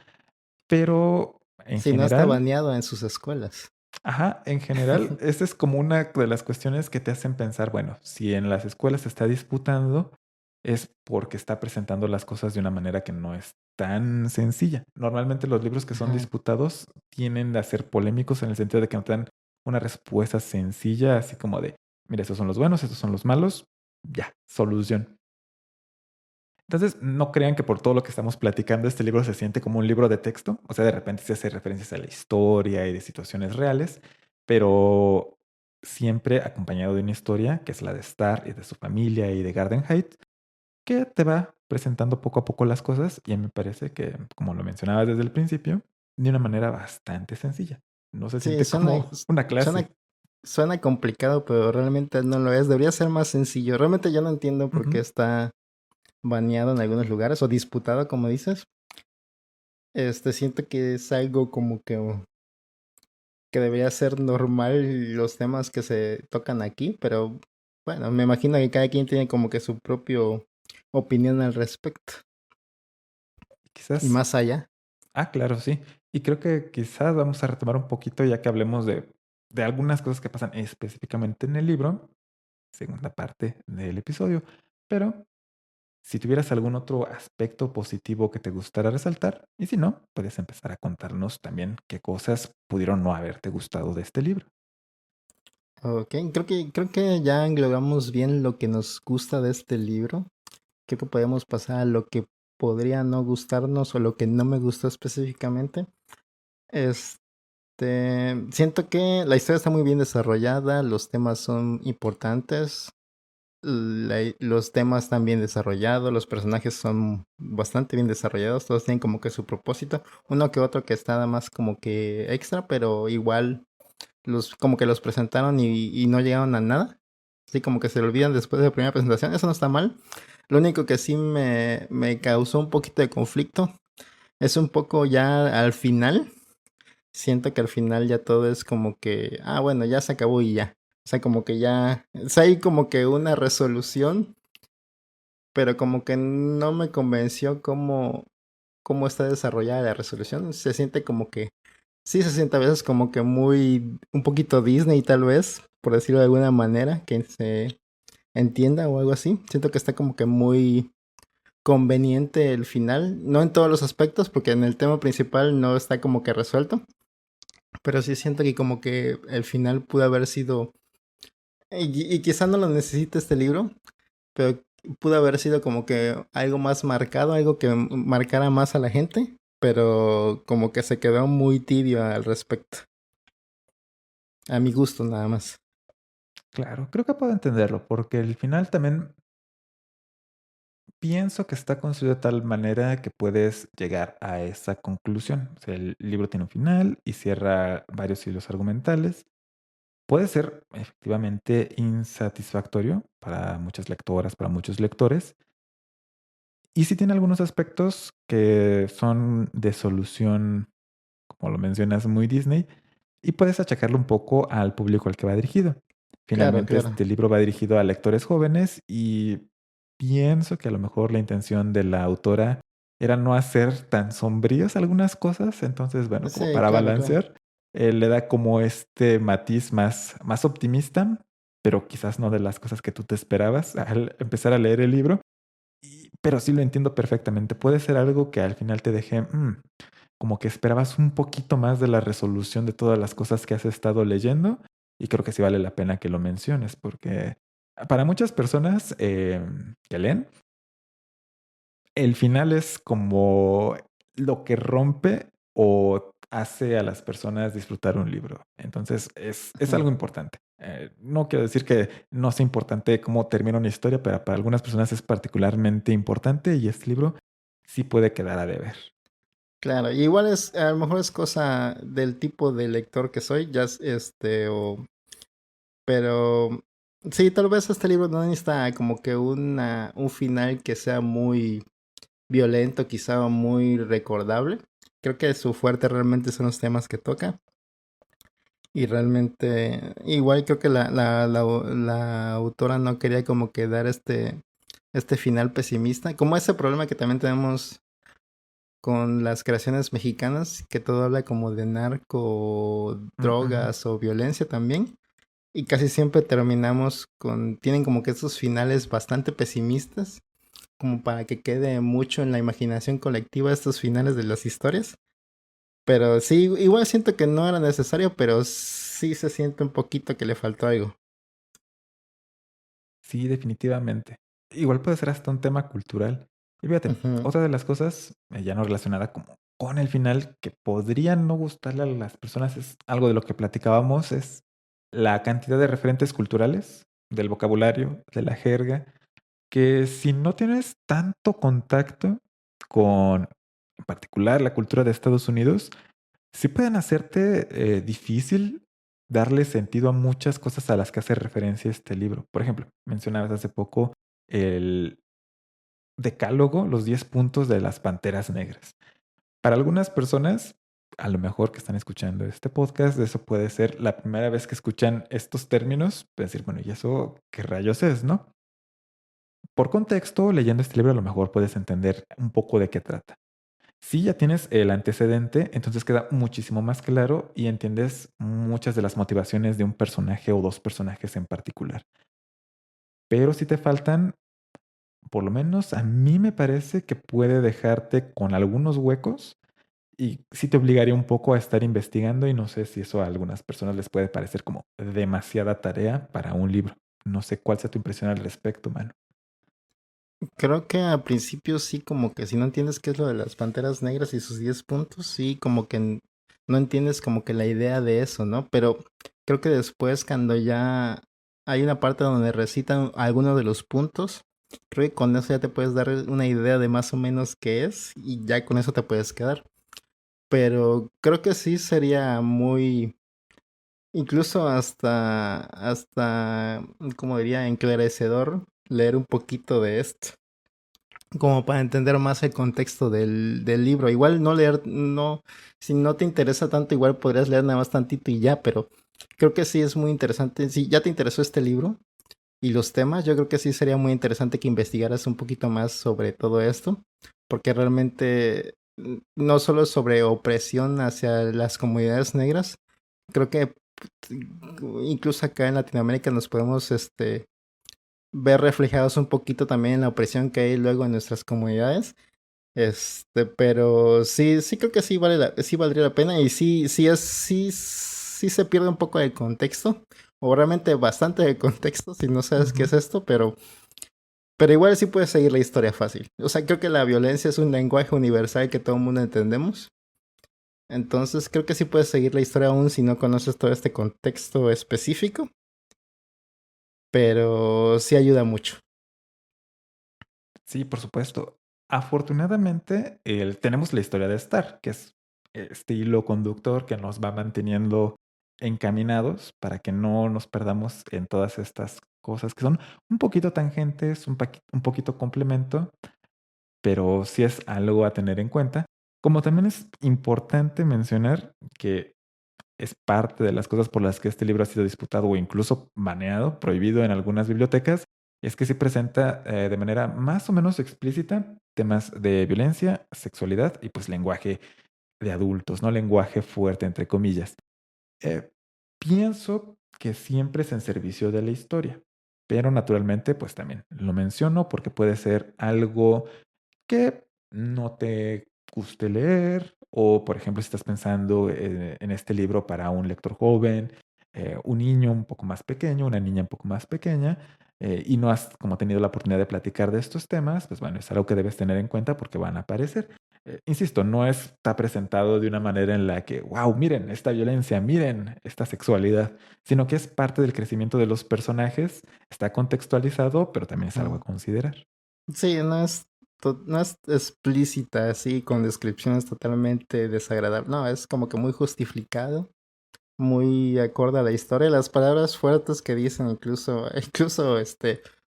pero en Si no está general, baneado en sus escuelas. ajá, en general, esa es como una de las cuestiones que te hacen pensar, bueno, si en las escuelas se está disputando, es porque está presentando las cosas de una manera que no es tan sencilla. Normalmente los libros que son Ajá. disputados tienen a ser polémicos en el sentido de que no te dan una respuesta sencilla, así como de, mira, estos son los buenos, estos son los malos, ya, solución. Entonces, no crean que por todo lo que estamos platicando, este libro se siente como un libro de texto. O sea, de repente se hace referencias a la historia y de situaciones reales, pero siempre acompañado de una historia, que es la de Star y de su familia y de Garden Heights, que te va presentando poco a poco las cosas y a mí me parece que, como lo mencionaba desde el principio, de una manera bastante sencilla. No se Sí, siente como una suena, clase. suena complicado, pero realmente no lo es. Debería ser más sencillo. Realmente yo no entiendo por qué Ujú. está baneado en algunos lugares o disputado, como dices. Siento que es algo como que debería ser normal los temas que se tocan aquí, pero bueno, me imagino que cada quien tiene como que su propio opinión al respecto. Y Quizás, más allá. claro, sí. Y creo que quizás vamos a retomar un poquito ya que hablemos de algunas cosas que pasan específicamente en el libro, segunda parte del episodio. Pero si tuvieras algún otro aspecto positivo que te gustara resaltar, y si no, puedes empezar a contarnos también qué cosas pudieron no haberte gustado de este libro. Ok, creo que ya englobamos bien lo que nos gusta de este libro. Creo que podemos pasar a lo que podría no gustarnos o lo que no me gustó específicamente. Siento que la historia está muy bien desarrollada, los temas son importantes, los temas están bien desarrollados, los personajes son bastante bien desarrollados, todos tienen como que su propósito, uno que otro que está nada más como que extra, pero igual como que los presentaron y no llegaron a nada, así como que se le olvidan después de la primera presentación, eso no está mal. Lo único que sí me causó un poquito de conflicto es un poco ya al final. Siento que al final ya todo es como que, bueno, ya se acabó y ya. O sea, como que ya, o sea, hay como que una resolución, pero como que no me convenció cómo está desarrollada la resolución. Se siente como que, sí se siente a veces como que muy, un poquito Disney tal vez, por decirlo de alguna manera, que se entienda o algo así. Siento que está como que muy conveniente el final, no en todos los aspectos, porque en el tema principal no está como que resuelto, pero sí siento que como que el final pudo haber sido, y quizá no lo necesite este libro, pero pudo haber sido como que algo más marcado, algo que marcara más a la gente, pero como que se quedó muy tibio al respecto, a mi gusto nada más. Claro, creo que puedo entenderlo, porque el final también pienso que está construido de tal manera que puedes llegar a esa conclusión. O sea, el libro tiene un final y cierra varios hilos argumentales. Puede ser efectivamente insatisfactorio para muchas lectoras, para muchos lectores. Y sí tiene algunos aspectos que son de solución, como lo mencionas, muy Disney, y puedes achacarlo un poco al público al que va dirigido. Claro, Finalmente, claro. este libro va dirigido a lectores jóvenes y pienso que a lo mejor la intención de la autora era no hacer tan sombrías algunas cosas, entonces, bueno, como Sí, para claro, claro. balancear, le da como este matiz más optimista, pero quizás no de las cosas que tú te esperabas al empezar a leer el libro. Pero sí lo entiendo perfectamente. Puede ser algo que al final te deje como que esperabas un poquito más de la resolución de todas las cosas que has estado leyendo. Y creo que sí vale la pena que lo menciones, porque para muchas personas que leen, el final es como lo que rompe o hace a las personas disfrutar un libro. Entonces es Ujú. algo importante. No quiero decir que no sea importante cómo termina una historia, pero para algunas personas es particularmente importante y este libro sí puede quedar a deber. Claro, y igual es, a lo mejor es cosa del tipo de lector que soy, ya pero sí, tal vez este libro no necesita como que un final que sea muy violento, quizá o muy recordable. Creo que su fuerte realmente son los temas que toca. Y realmente, igual creo que la autora no quería como que dar este final pesimista. Como ese problema que también tenemos con las creaciones mexicanas, que todo habla como de narco, Ujú. drogas o violencia también. Y casi siempre terminamos tienen como que estos finales bastante pesimistas, como para que quede mucho en la imaginación colectiva estos finales de las historias. Pero sí, igual siento que no era necesario, pero sí se siente un poquito que le faltó algo. Sí, definitivamente. Igual puede ser hasta un tema cultural. Y fíjate, Ujú. otra de las cosas ya no relacionada como con el final que podrían no gustarle a las personas es algo de lo que platicábamos, es la cantidad de referentes culturales, del vocabulario, de la jerga, que si no tienes tanto contacto con, en particular, la cultura de Estados Unidos, sí pueden hacerte difícil darle sentido a muchas cosas a las que hace referencia este libro. Por ejemplo, mencionabas hace poco el decálogo, los 10 puntos de las panteras negras. Para algunas personas, a lo mejor que están escuchando este podcast, eso puede ser la primera vez que escuchan estos términos, pueden decir, bueno, ¿y eso qué rayos es, no? Por contexto, leyendo este libro a lo mejor puedes entender un poco de qué trata. Si ya tienes el antecedente, entonces queda muchísimo más claro y entiendes muchas de las motivaciones de un personaje o dos personajes en particular. Pero si te faltan, por lo menos a mí me parece que puede dejarte con algunos huecos y sí te obligaría un poco a estar investigando y no sé si eso a algunas personas les puede parecer como demasiada tarea para un libro. No sé cuál sea tu impresión al respecto, mano. Creo que al principio sí, como que si no entiendes qué es lo de las panteras negras y sus 10 puntos, sí, como que no entiendes como que la idea de eso, ¿no? Pero creo que después cuando ya hay una parte donde recitan algunos de los puntos, creo que con eso ya te puedes dar una idea de más o menos qué es y ya con eso te puedes quedar. Pero creo que sí sería muy, incluso hasta, como diría, enclarecedor leer un poquito de esto, como para entender más el contexto del libro. Igual no leer, no, si no te interesa tanto, igual podrías leer nada más tantito y ya, pero creo que sí es muy interesante. Si ya te interesó este libro y los temas, yo creo que sí sería muy interesante que investigaras un poquito más sobre todo esto, porque realmente no solo sobre opresión hacia las comunidades negras, creo que incluso acá en Latinoamérica nos podemos ver reflejados un poquito también en la opresión que hay luego en nuestras comunidades. Pero sí creo que sí sí valdría la pena y sí se pierde un poco de contexto, o realmente bastante de contexto si no sabes qué Ujú. es esto, pero igual sí puedes seguir la historia fácil. O sea, creo que la violencia es un lenguaje universal que todo el mundo entendemos. Entonces creo que sí puedes seguir la historia aún si no conoces todo este contexto específico, pero sí ayuda mucho. Sí, por supuesto. Afortunadamente, tenemos la historia de Star, que es este hilo conductor que nos va manteniendo encaminados para que no nos perdamos en todas estas cosas que son un poquito tangentes, un poquito complemento, pero sí es algo a tener en cuenta. Como también es importante mencionar que es parte de las cosas por las que este libro ha sido disputado o incluso baneado, prohibido en algunas bibliotecas, es que se presenta de manera más o menos explícita temas de violencia, sexualidad y pues lenguaje de adultos, ¿no? Lenguaje fuerte, entre comillas. Eh, Pienso que siempre es en servicio de la historia, pero naturalmente pues también lo menciono porque puede ser algo que no te guste leer, o por ejemplo, si estás pensando en este libro para un lector joven, un niño un poco más pequeño, una niña un poco más pequeña, y no has como tenido la oportunidad de platicar de estos temas, pues bueno, es algo que debes tener en cuenta porque van a aparecer. Insisto, no está presentado de una manera en la que, wow, miren esta violencia, miren esta sexualidad, sino que es parte del crecimiento de los personajes, está contextualizado, pero también es algo a Ujú. considerar. Sí, no es explícita así con descripciones totalmente desagradables. No, es como que muy justificado, muy acorde a la historia. Las palabras fuertes que dicen incluso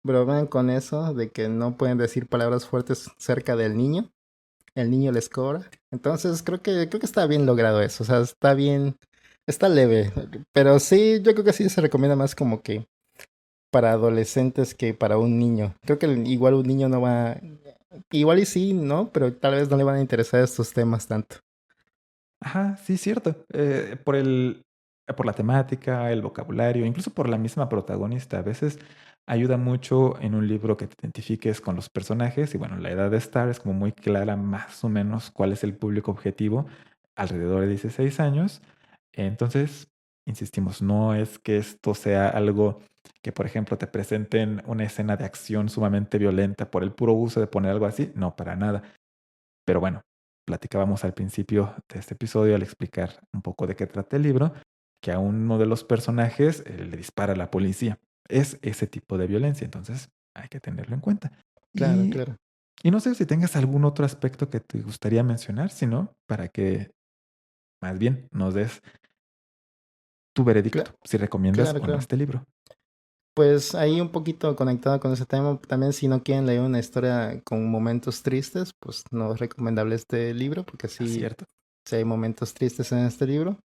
bromean con eso de que no pueden decir palabras fuertes cerca del niño. El niño les cobra. Entonces creo que está bien logrado eso. O sea, está bien, está leve. Pero sí, yo creo que sí se recomienda más como que para adolescentes que para un niño. Creo que igual un niño no va, igual y sí, ¿no? Pero tal vez no le van a interesar estos temas tanto. Ajá, sí, cierto. Por la temática, el vocabulario, incluso por la misma protagonista. A veces ayuda mucho en un libro que te identifiques con los personajes. Y bueno, la edad de Star es como muy clara, más o menos, cuál es el público objetivo, alrededor de 16 años. Entonces, insistimos, no es que esto sea algo que, por ejemplo, te presenten una escena de acción sumamente violenta por el puro uso de poner algo así. No, para nada. Pero bueno, platicábamos al principio de este episodio al explicar un poco de qué trata el libro, que a uno de los personajes le dispara a la policía. Es ese tipo de violencia, entonces hay que tenerlo en cuenta. Claro, Y, claro. y no sé si tengas algún otro aspecto que te gustaría mencionar, sino para que más bien nos des tu Cla- veredicto, si recomiendas claro, o no claro. este libro. Pues ahí un poquito conectado con ese tema, también si no quieren leer una historia con momentos tristes, pues no es recomendable este libro, porque ¿Es sí, cierto? sí hay momentos tristes en este libro.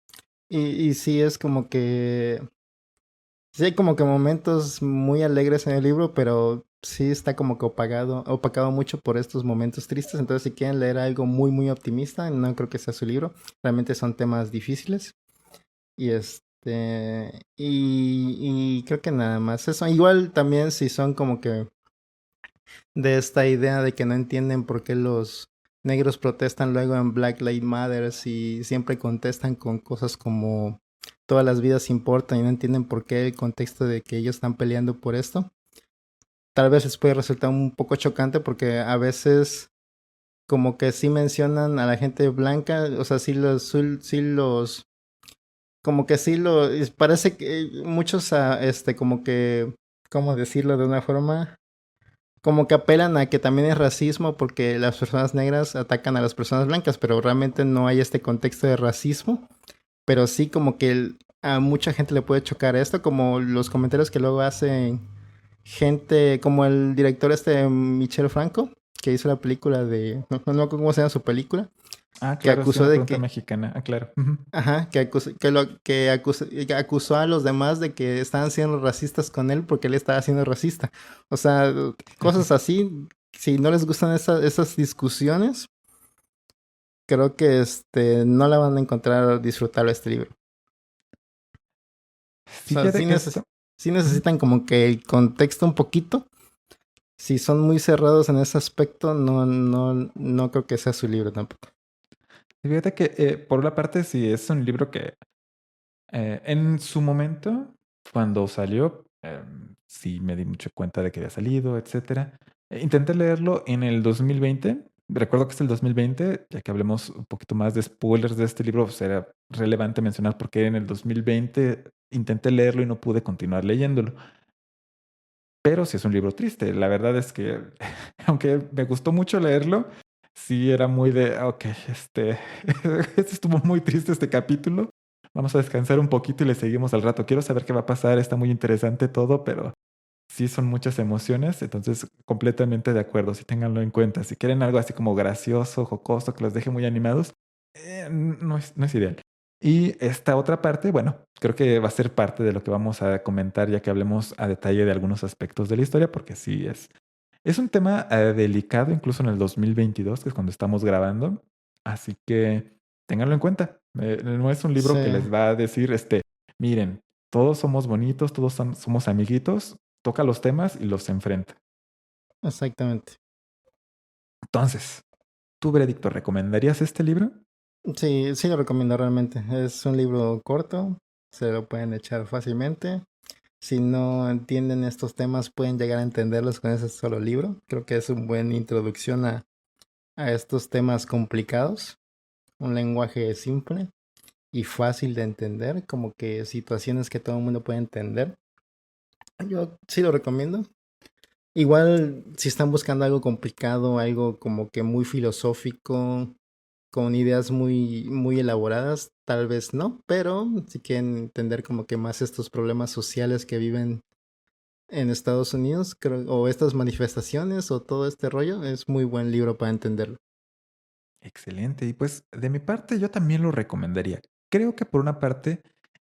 Y sí es como que sí hay como que momentos muy alegres en el libro, pero sí está como que opacado mucho por estos momentos tristes. Entonces, si quieren leer algo muy, muy optimista, no creo que sea su libro. Realmente son temas difíciles. Y creo que nada más eso. Igual también si son como que de esta idea de que no entienden por qué los negros protestan luego en Black Lives Matter y siempre contestan con cosas como todas las vidas importan y no entienden por qué el contexto de que ellos están peleando por esto. Tal vez les puede resultar un poco chocante porque a veces como que sí mencionan a la gente blanca, o sea, como que sí parece que muchos, como que, ¿cómo decirlo de una forma? Como que apelan a que también es racismo porque las personas negras atacan a las personas blancas, pero realmente no hay este contexto de racismo, pero sí como que a mucha gente le puede chocar esto, como los comentarios que luego hacen gente, como el director Michel Franco, que hizo la película no me acuerdo cómo se llama su película, Ah, que claro, sí, acusó una de pregunta que, mexicana. Ah, claro. Ujú. ajá, que acusó a los demás de que estaban siendo racistas con él porque él estaba siendo racista. O sea, cosas así, si no les gustan esas discusiones, creo que no la van a encontrar disfrutable este libro. O sea, Fíjate que esto. sí Ujú. necesitan como que el contexto un poquito. Si son muy cerrados en ese aspecto, no creo que sea su libro tampoco. Fíjate que por una parte sí es un libro que en su momento, cuando salió, sí me di mucha cuenta de que había salido, etcétera. Intenté leerlo en el 2020. Recuerdo que es el 2020, ya que hablemos un poquito más de spoilers de este libro, pues era relevante mencionar por qué en el 2020 intenté leerlo y no pude continuar leyéndolo. Pero sí es un libro triste. La verdad es que, aunque me gustó mucho leerlo, sí era muy de, ok, estuvo muy triste este capítulo. Vamos a descansar un poquito y le seguimos al rato. Quiero saber qué va a pasar. Está muy interesante todo, pero sí son muchas emociones. Entonces, completamente de acuerdo. Sí, ténganlo en cuenta. Si quieren algo así como gracioso, jocoso, que los deje muy animados, no es ideal. Y esta otra parte, bueno, creo que va a ser parte de lo que vamos a comentar ya que hablemos a detalle de algunos aspectos de la historia, porque sí es un tema delicado, incluso en el 2022, que es cuando estamos grabando. Así que ténganlo en cuenta. No es un Sí, libro que les va a decir, miren, todos somos bonitos, todos somos amiguitos, toca los temas y los enfrenta. exactamente. Entonces, ¿tú, veredicto, recomendarías este libro? Sí, sí lo recomiendo realmente. Es un libro corto, se lo pueden echar fácilmente. Si no entienden estos temas, pueden llegar a entenderlos con ese solo libro. Creo que es una buena introducción a estos temas complicados. Un lenguaje simple y fácil de entender, como que situaciones que todo el mundo puede entender. Yo sí lo recomiendo. Igual, si están buscando algo complicado, algo como que muy filosófico, con ideas muy elaboradas, tal vez no, pero si quieren entender como que más estos problemas sociales que viven en Estados Unidos, creo, o estas manifestaciones o todo este rollo, es muy buen libro para entenderlo. Excelente. Y pues de mi parte yo también lo recomendaría. Creo que por una parte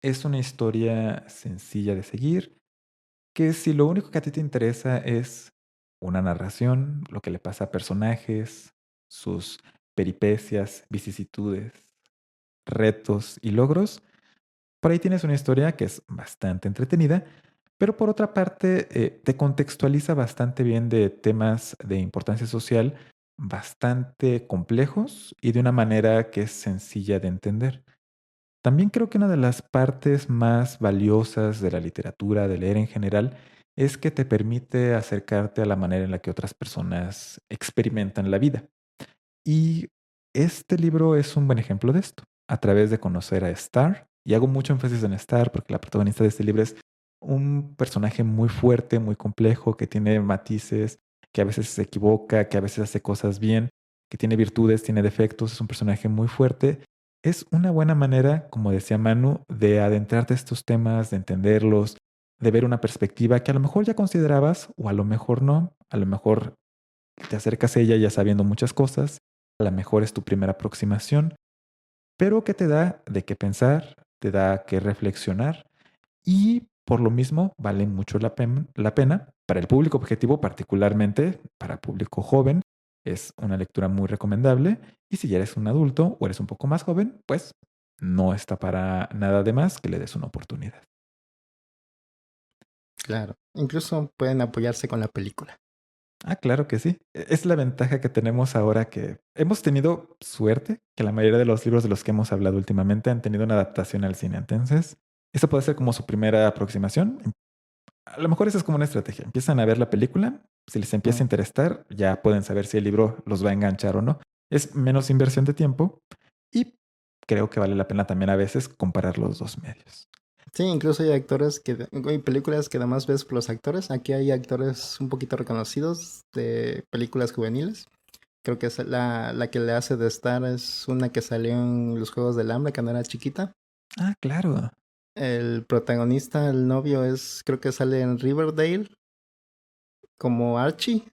es una historia sencilla de seguir, que si lo único que a ti te interesa es una narración, lo que le pasa a personajes, sus peripecias, vicisitudes, retos y logros, por ahí tienes una historia que es bastante entretenida, pero por otra parte te contextualiza bastante bien de temas de importancia social bastante complejos y de una manera que es sencilla de entender. También creo que una de las partes más valiosas de la literatura, de leer en general, es que te permite acercarte a la manera en la que otras personas experimentan la vida. Y este libro es un buen ejemplo de esto, a través de conocer a Star. Y hago mucho énfasis en Star porque la protagonista de este libro es un personaje muy fuerte, muy complejo, que tiene matices, que a veces se equivoca, que a veces hace cosas bien, que tiene virtudes, tiene defectos, es un personaje muy fuerte. Es una buena manera, como decía Manu, de adentrarte a estos temas, de entenderlos, de ver una perspectiva que a lo mejor ya considerabas o a lo mejor no, a lo mejor te acercas a ella ya sabiendo muchas cosas, a lo mejor es tu primera aproximación, pero que te da de qué pensar, te da que reflexionar y por lo mismo vale mucho la pena para el público objetivo, particularmente para público joven. Es una lectura muy recomendable y si ya eres un adulto o eres un poco más joven, pues no está para nada de más que le des una oportunidad. Claro. Incluso pueden apoyarse con la película. Ah, claro que sí. Es la ventaja que tenemos ahora que hemos tenido suerte que la mayoría de los libros de los que hemos hablado últimamente han tenido una adaptación al cine. Entonces, eso puede ser como su primera aproximación. A lo mejor esa es como una estrategia. Empiezan a ver la película, si les empieza a Mm. interesar, ya pueden saber si el libro los va a enganchar o no. Es menos inversión de tiempo y creo que vale la pena también a veces comparar los dos medios. Sí, incluso hay películas que además ves por los actores. Aquí hay actores un poquito reconocidos de películas juveniles. Creo que es la que le hace de Star es una que salió en los Juegos del Hambre cuando era chiquita. Ah, claro. El protagonista, el novio, creo que sale en Riverdale como Archie.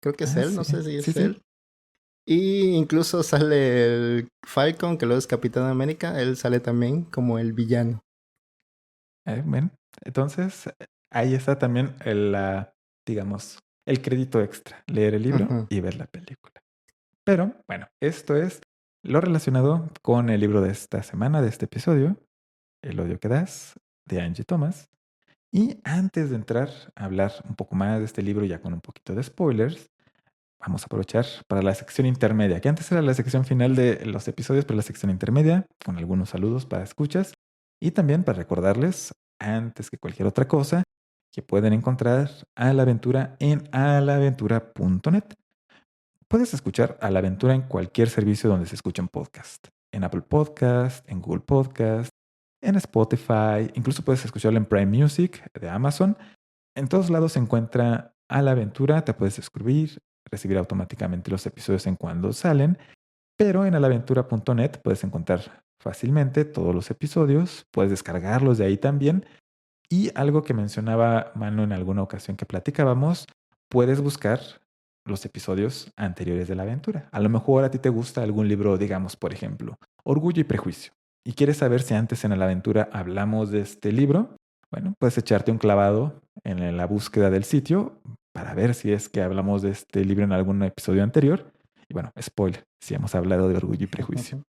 Creo que es Ah, él, sí. no sé si Sí, es sí. él. Y incluso sale el Falcon, que luego es Capitán América. Él sale también como el villano. Bueno, entonces ahí está también digamos, el crédito extra, leer el libro Ujú. y ver la película. Pero bueno, esto es lo relacionado con el libro de esta semana, de este episodio, El odio que das, de Angie Thomas. Y antes de entrar a hablar un poco más de este libro, ya con un poquito de spoilers, vamos a aprovechar para la sección intermedia, que antes era la sección final de los episodios, pero la sección intermedia, con algunos saludos para escuchas. Y también para recordarles, antes que cualquier otra cosa, que pueden encontrar a la aventura en alaventura.net. Puedes escuchar a la aventura en cualquier servicio donde se escuchen podcast. En Apple Podcast, en Google Podcast, en Spotify, incluso puedes escucharlo en Prime Music de Amazon. En todos lados se encuentra a la aventura, te puedes suscribir, recibir automáticamente los episodios en cuando salen, pero en alaventura.net puedes encontrar fácilmente todos los episodios, puedes descargarlos de ahí también. Y algo que mencionaba Manu en alguna ocasión que platicábamos, puedes buscar los episodios anteriores de la aventura. A lo mejor a ti te gusta algún libro, digamos, por ejemplo, Orgullo y Prejuicio, y quieres saber si antes en la aventura hablamos de este libro. Bueno, puedes echarte un clavado en la búsqueda del sitio para ver si es que hablamos de este libro en algún episodio anterior. Y bueno, spoiler, si hemos hablado de Orgullo y Prejuicio.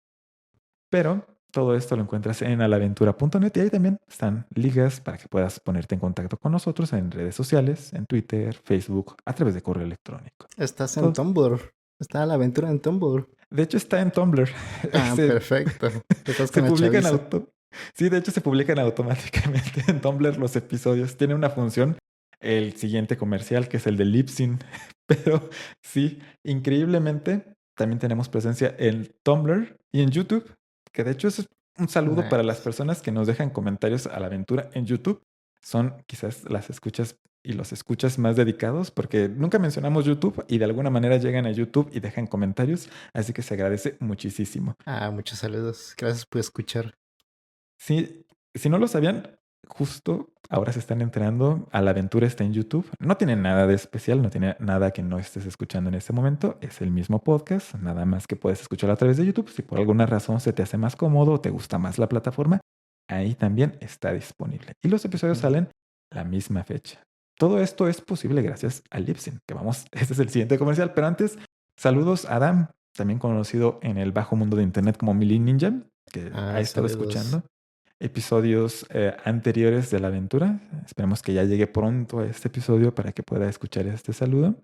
Pero todo esto lo encuentras en alaventura.net y ahí también están ligas para que puedas ponerte en contacto con nosotros en redes sociales, en Twitter, Facebook, a través de correo electrónico. Estás en Todo. Tumblr. Está la aventura en Tumblr. De hecho, está en Tumblr. Ah, se, perfecto. Estás se con la publican chaviza. auto. Sí, de hecho se publican automáticamente en Tumblr los episodios. Tiene una función, el siguiente comercial, que es el de Libsyn. Pero sí, increíblemente, también tenemos presencia en Tumblr y en YouTube, que de hecho es un saludo para las Nice. personas que nos dejan comentarios a la aventura en YouTube. Son quizás las escuchas y los escuchas más dedicados, porque nunca mencionamos YouTube y de alguna manera llegan a YouTube y dejan comentarios, así que se agradece muchísimo. Ah, muchos saludos. Gracias por escuchar. Sí, si no lo sabían, justo ahora se están enterando, a la aventura está en YouTube. No tiene nada de especial, no tiene nada que no estés escuchando en este momento. Es el mismo podcast, nada más que puedes escucharlo a través de YouTube. Si por alguna razón se te hace más cómodo o te gusta más la plataforma, ahí también está disponible. Y los episodios Ujú. salen la misma fecha. Todo esto es posible gracias a Libsyn, que vamos, este es el siguiente comercial. Pero antes, saludos a Adam, también conocido en el bajo mundo de Internet como Millie Ninja, que ha Ah, estado saludos. escuchando episodios anteriores de la aventura. Esperemos que ya llegue pronto a este episodio para que pueda escuchar este saludo,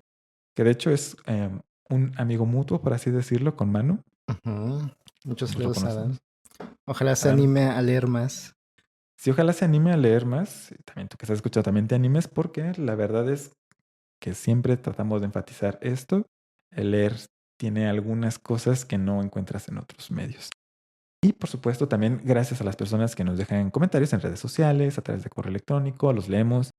que de hecho es un amigo mutuo, por así decirlo, con Manu. Ujú. Muchos Ambos lo saludos, Adam. conocemos. Ojalá se Adam, anime a leer más. sí, ojalá se anime a leer más. Y también tú que estás escuchando, también te animes, porque la verdad es que siempre tratamos de enfatizar esto. El leer tiene algunas cosas que no encuentras en otros medios. Y por supuesto, también gracias a las personas que nos dejan comentarios en redes sociales, a través de correo electrónico, los leemos.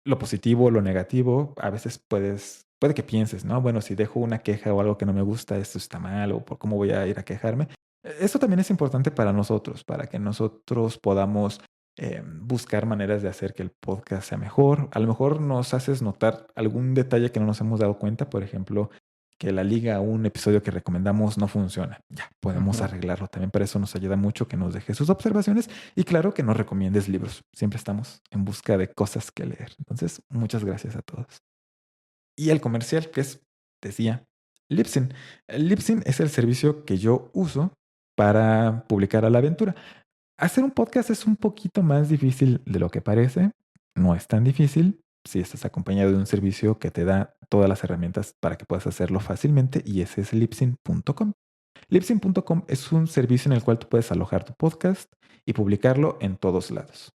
Lo positivo, lo negativo, a veces puede que pienses, ¿no? Bueno, si dejo una queja o algo que no me gusta, esto está mal o por cómo voy a ir a quejarme. Eso también es importante para nosotros, para que nosotros podamos buscar maneras de hacer que el podcast sea mejor. A lo mejor nos haces notar algún detalle que no nos hemos dado cuenta, por ejemplo, que la liga o un episodio que recomendamos no funciona. Ya, podemos Ujú. arreglarlo. También para eso nos ayuda mucho que nos dejes sus observaciones y claro que nos recomiendes libros. Siempre estamos en busca de cosas que leer. Entonces, muchas gracias a todos. Y el comercial que es, decía, Libsyn. Libsyn es el servicio que yo uso para publicar a la aventura. Hacer un podcast es un poquito más difícil de lo que parece. No es tan difícil si estás acompañado de un servicio que te da todas las herramientas para que puedas hacerlo fácilmente y ese es Libsyn.com. Libsyn.com es un servicio en el cual tú puedes alojar tu podcast y publicarlo en todos lados.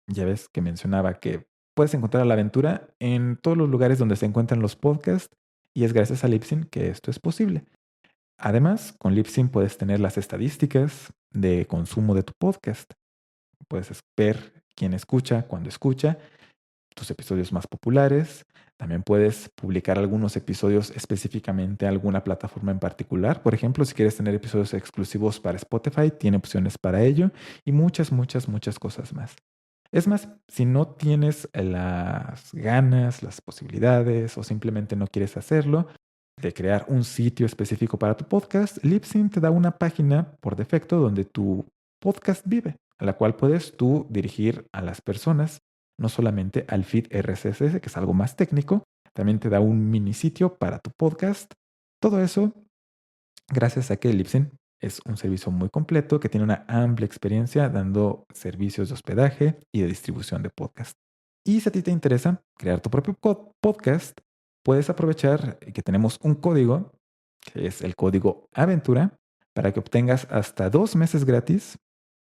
Ya ves que mencionaba que puedes encontrar la aventura en todos los lugares donde se encuentran los podcasts y es gracias a Libsyn que esto es posible. Además, con Libsyn puedes tener las estadísticas de consumo de tu podcast. Puedes ver quién escucha, cuándo escucha, tus episodios más populares. También puedes publicar algunos episodios específicamente a alguna plataforma en particular. Por ejemplo, si quieres tener episodios exclusivos para Spotify, tiene opciones para ello y muchas, muchas, muchas cosas más. Es más, si no tienes las ganas, las posibilidades o simplemente no quieres hacerlo, de crear un sitio específico para tu podcast, Libsyn te da una página por defecto donde tu podcast vive, a la cual puedes tú dirigir a las personas, no solamente al feed RSS, que es algo más técnico, también te da un mini sitio para tu podcast. Todo eso gracias a que Libsyn es un servicio muy completo que tiene una amplia experiencia dando servicios de hospedaje y de distribución de podcast. Y si a ti te interesa crear tu propio podcast, puedes aprovechar que tenemos un código, que es el código Aventura, para que obtengas hasta 2 meses gratis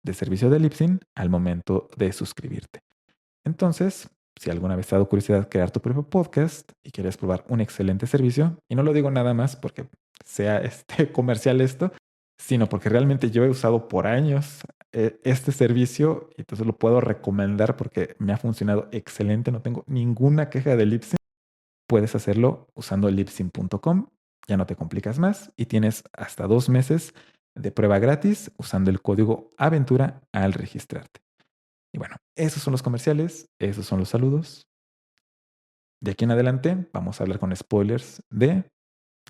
de servicio de Libsyn al momento de suscribirte. Entonces, si alguna vez te ha dado curiosidad crear tu propio podcast y quieres probar un excelente servicio, y no lo digo nada más porque sea comercial esto, sino porque realmente yo he usado por años este servicio y entonces lo puedo recomendar porque me ha funcionado excelente, no tengo ninguna queja de Libsyn. Puedes hacerlo usando libsyn.com, ya no te complicas más y tienes hasta 2 meses de prueba gratis usando el código Aventura al registrarte. Y bueno, esos son los comerciales, esos son los saludos. De aquí en adelante vamos a hablar con spoilers de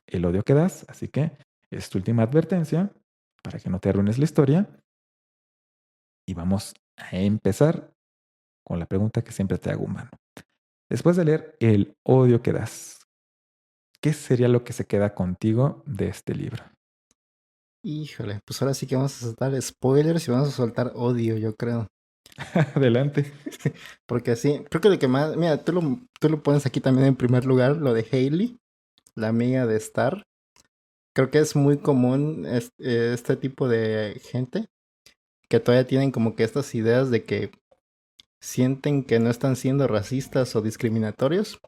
El odio que das, así que es tu última advertencia para que no te arruines la historia. Y vamos a empezar con la pregunta que siempre te hago, humano. Después de leer El odio que das, ¿qué sería lo que se queda contigo de este libro? Híjole, pues ahora sí que vamos a soltar spoilers y vamos a soltar odio, yo creo. Adelante. Porque sí, creo que lo que más, mira, tú lo pones aquí también en primer lugar, lo de Hailey, la amiga de Star. Creo que es muy común este tipo de gente que todavía tienen como que estas ideas de que sienten que no están siendo racistas o discriminatorios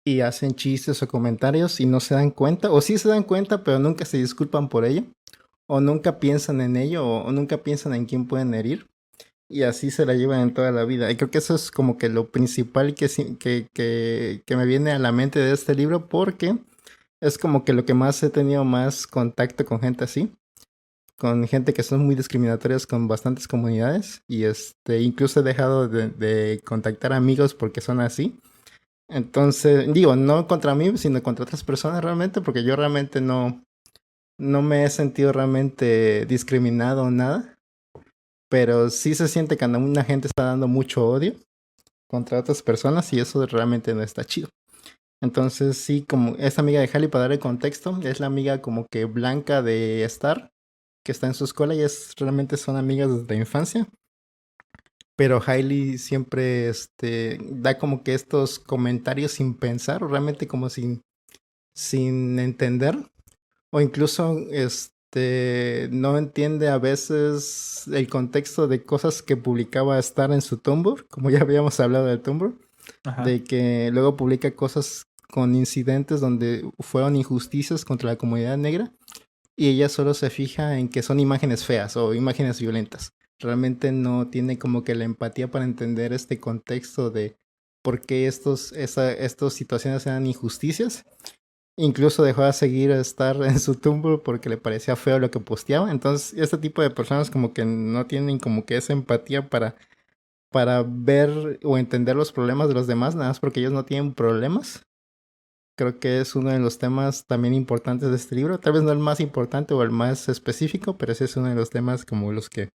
y hacen chistes o comentarios y no se dan cuenta, o sí se dan cuenta, pero nunca se disculpan por ello, o nunca piensan en ello, o nunca piensan en quién pueden herir. Y así se la llevan en toda la vida. Y creo que eso es como que lo principal que me viene a la mente de este libro, porque es como que lo que más he tenido más contacto con gente así, con gente que son muy discriminatorias con bastantes comunidades. Y incluso he dejado de contactar amigos porque son así. Entonces, digo, no contra mí, sino contra otras personas realmente, porque yo realmente no me he sentido realmente discriminado o nada. Pero sí se siente cuando una gente está dando mucho odio contra otras personas y eso realmente no está chido. Entonces sí, como esta amiga de Hailey, para dar el contexto, es la amiga como que blanca de Star, que está en su escuela y realmente son amigas desde la infancia. Pero Hailey siempre da como que estos comentarios sin pensar, o realmente como sin entender. O incluso no entiende a veces el contexto de cosas que publicaba Star en su Tumblr, como ya habíamos hablado del Tumblr, Ajá. de que luego publica cosas con incidentes donde fueron injusticias contra la comunidad negra y ella solo se fija en que son imágenes feas o imágenes violentas. Realmente no tiene como que la empatía para entender este contexto de por qué estas situaciones eran injusticias. Incluso dejó de seguir a Star en su Tumblr porque le parecía feo lo que posteaba. Entonces, este tipo de personas como que no tienen como que esa empatía para ver o entender los problemas de los demás, nada más porque ellos no tienen problemas. Creo que es uno de los temas también importantes de este libro. Tal vez no el más importante o el más específico, pero ese es uno de los temas como los que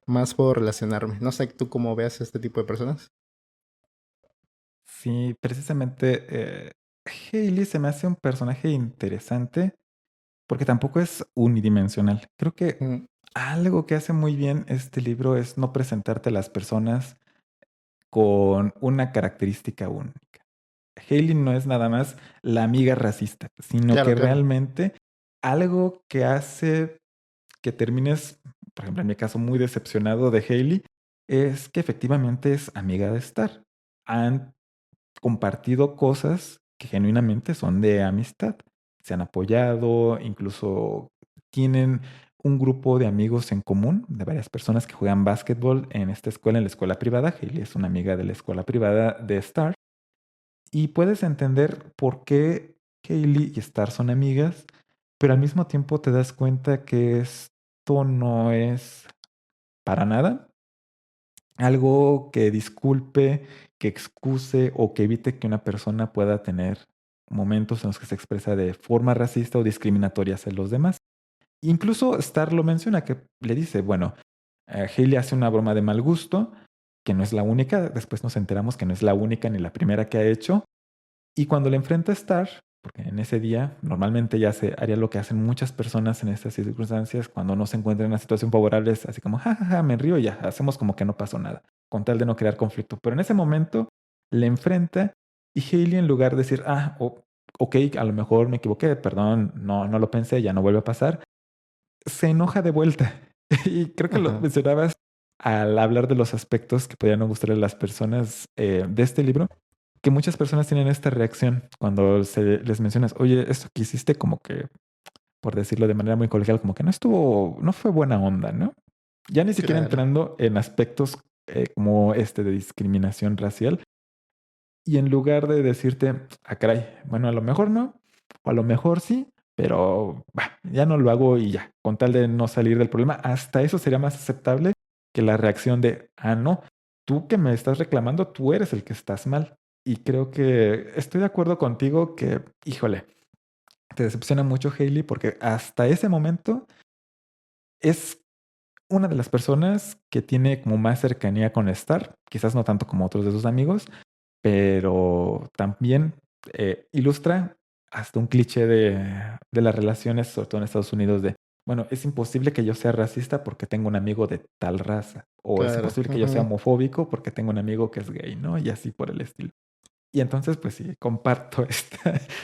más puedo relacionarme. No sé tú cómo veas este tipo de personas. Sí, precisamente Hailey se me hace un personaje interesante porque tampoco es unidimensional. Creo que Mm, algo que hace muy bien este libro es no presentarte a las personas con una característica única. Hailey no es nada más la amiga racista, sino claro, que claro. realmente algo que hace que termines, por ejemplo, en mi caso, muy decepcionado de Hailey, es que efectivamente es amiga de Star. Han compartido cosas que genuinamente son de amistad. se han apoyado, incluso tienen un grupo de amigos en común, de varias personas que juegan básquetbol en esta escuela, en la escuela privada. Hailey es una amiga de la escuela privada de Star. Y puedes entender por qué Hailey y Star son amigas, pero al mismo tiempo te das cuenta que esto no es para nada algo que disculpe, que excuse o que evite que una persona pueda tener momentos en los que se expresa de forma racista o discriminatoria hacia los demás. Incluso Star lo menciona, que le dice, bueno, Hailey hace una broma de mal gusto, que no es la única, después nos enteramos que no es la única ni la primera que ha hecho, y cuando le enfrenta a Star, porque en ese día normalmente ya se haría lo que hacen muchas personas en estas circunstancias, cuando no se encuentran en una situación favorable, es así como, jajaja, ja, ja, me río y ya, hacemos como que no pasó nada, con tal de no crear conflicto. Pero en ese momento le enfrenta y Hailey, en lugar de decir, ok, a lo mejor me equivoqué, perdón, no lo pensé, ya no vuelve a pasar, se enoja de vuelta. Y creo que lo Ajá, mencionabas al hablar de los aspectos que podrían no gustarle a las personas de este libro, que muchas personas tienen esta reacción cuando les mencionas, oye, esto que hiciste como que, por decirlo de manera muy colegial, como que no fue buena onda, ¿no? Ya ni siquiera claro, entrando en aspectos como este de discriminación racial, y en lugar de decirte, caray, bueno, a lo mejor no, o a lo mejor sí, pero bah, ya no lo hago y ya, con tal de no salir del problema, hasta eso sería más aceptable que la reacción de, no, tú que me estás reclamando, tú eres el que estás mal. Y creo que estoy de acuerdo contigo que, híjole, te decepciona mucho Hailey porque hasta ese momento es una de las personas que tiene como más cercanía con Star, quizás no tanto como otros de sus amigos, pero también ilustra hasta un cliché de las relaciones, sobre todo en Estados Unidos, de, bueno, es imposible que yo sea racista porque tengo un amigo de tal raza, o es claro. imposible que yo sea Ujú. homofóbico porque tengo un amigo que es gay, ¿no? Y así por el estilo. Y entonces, pues sí, comparto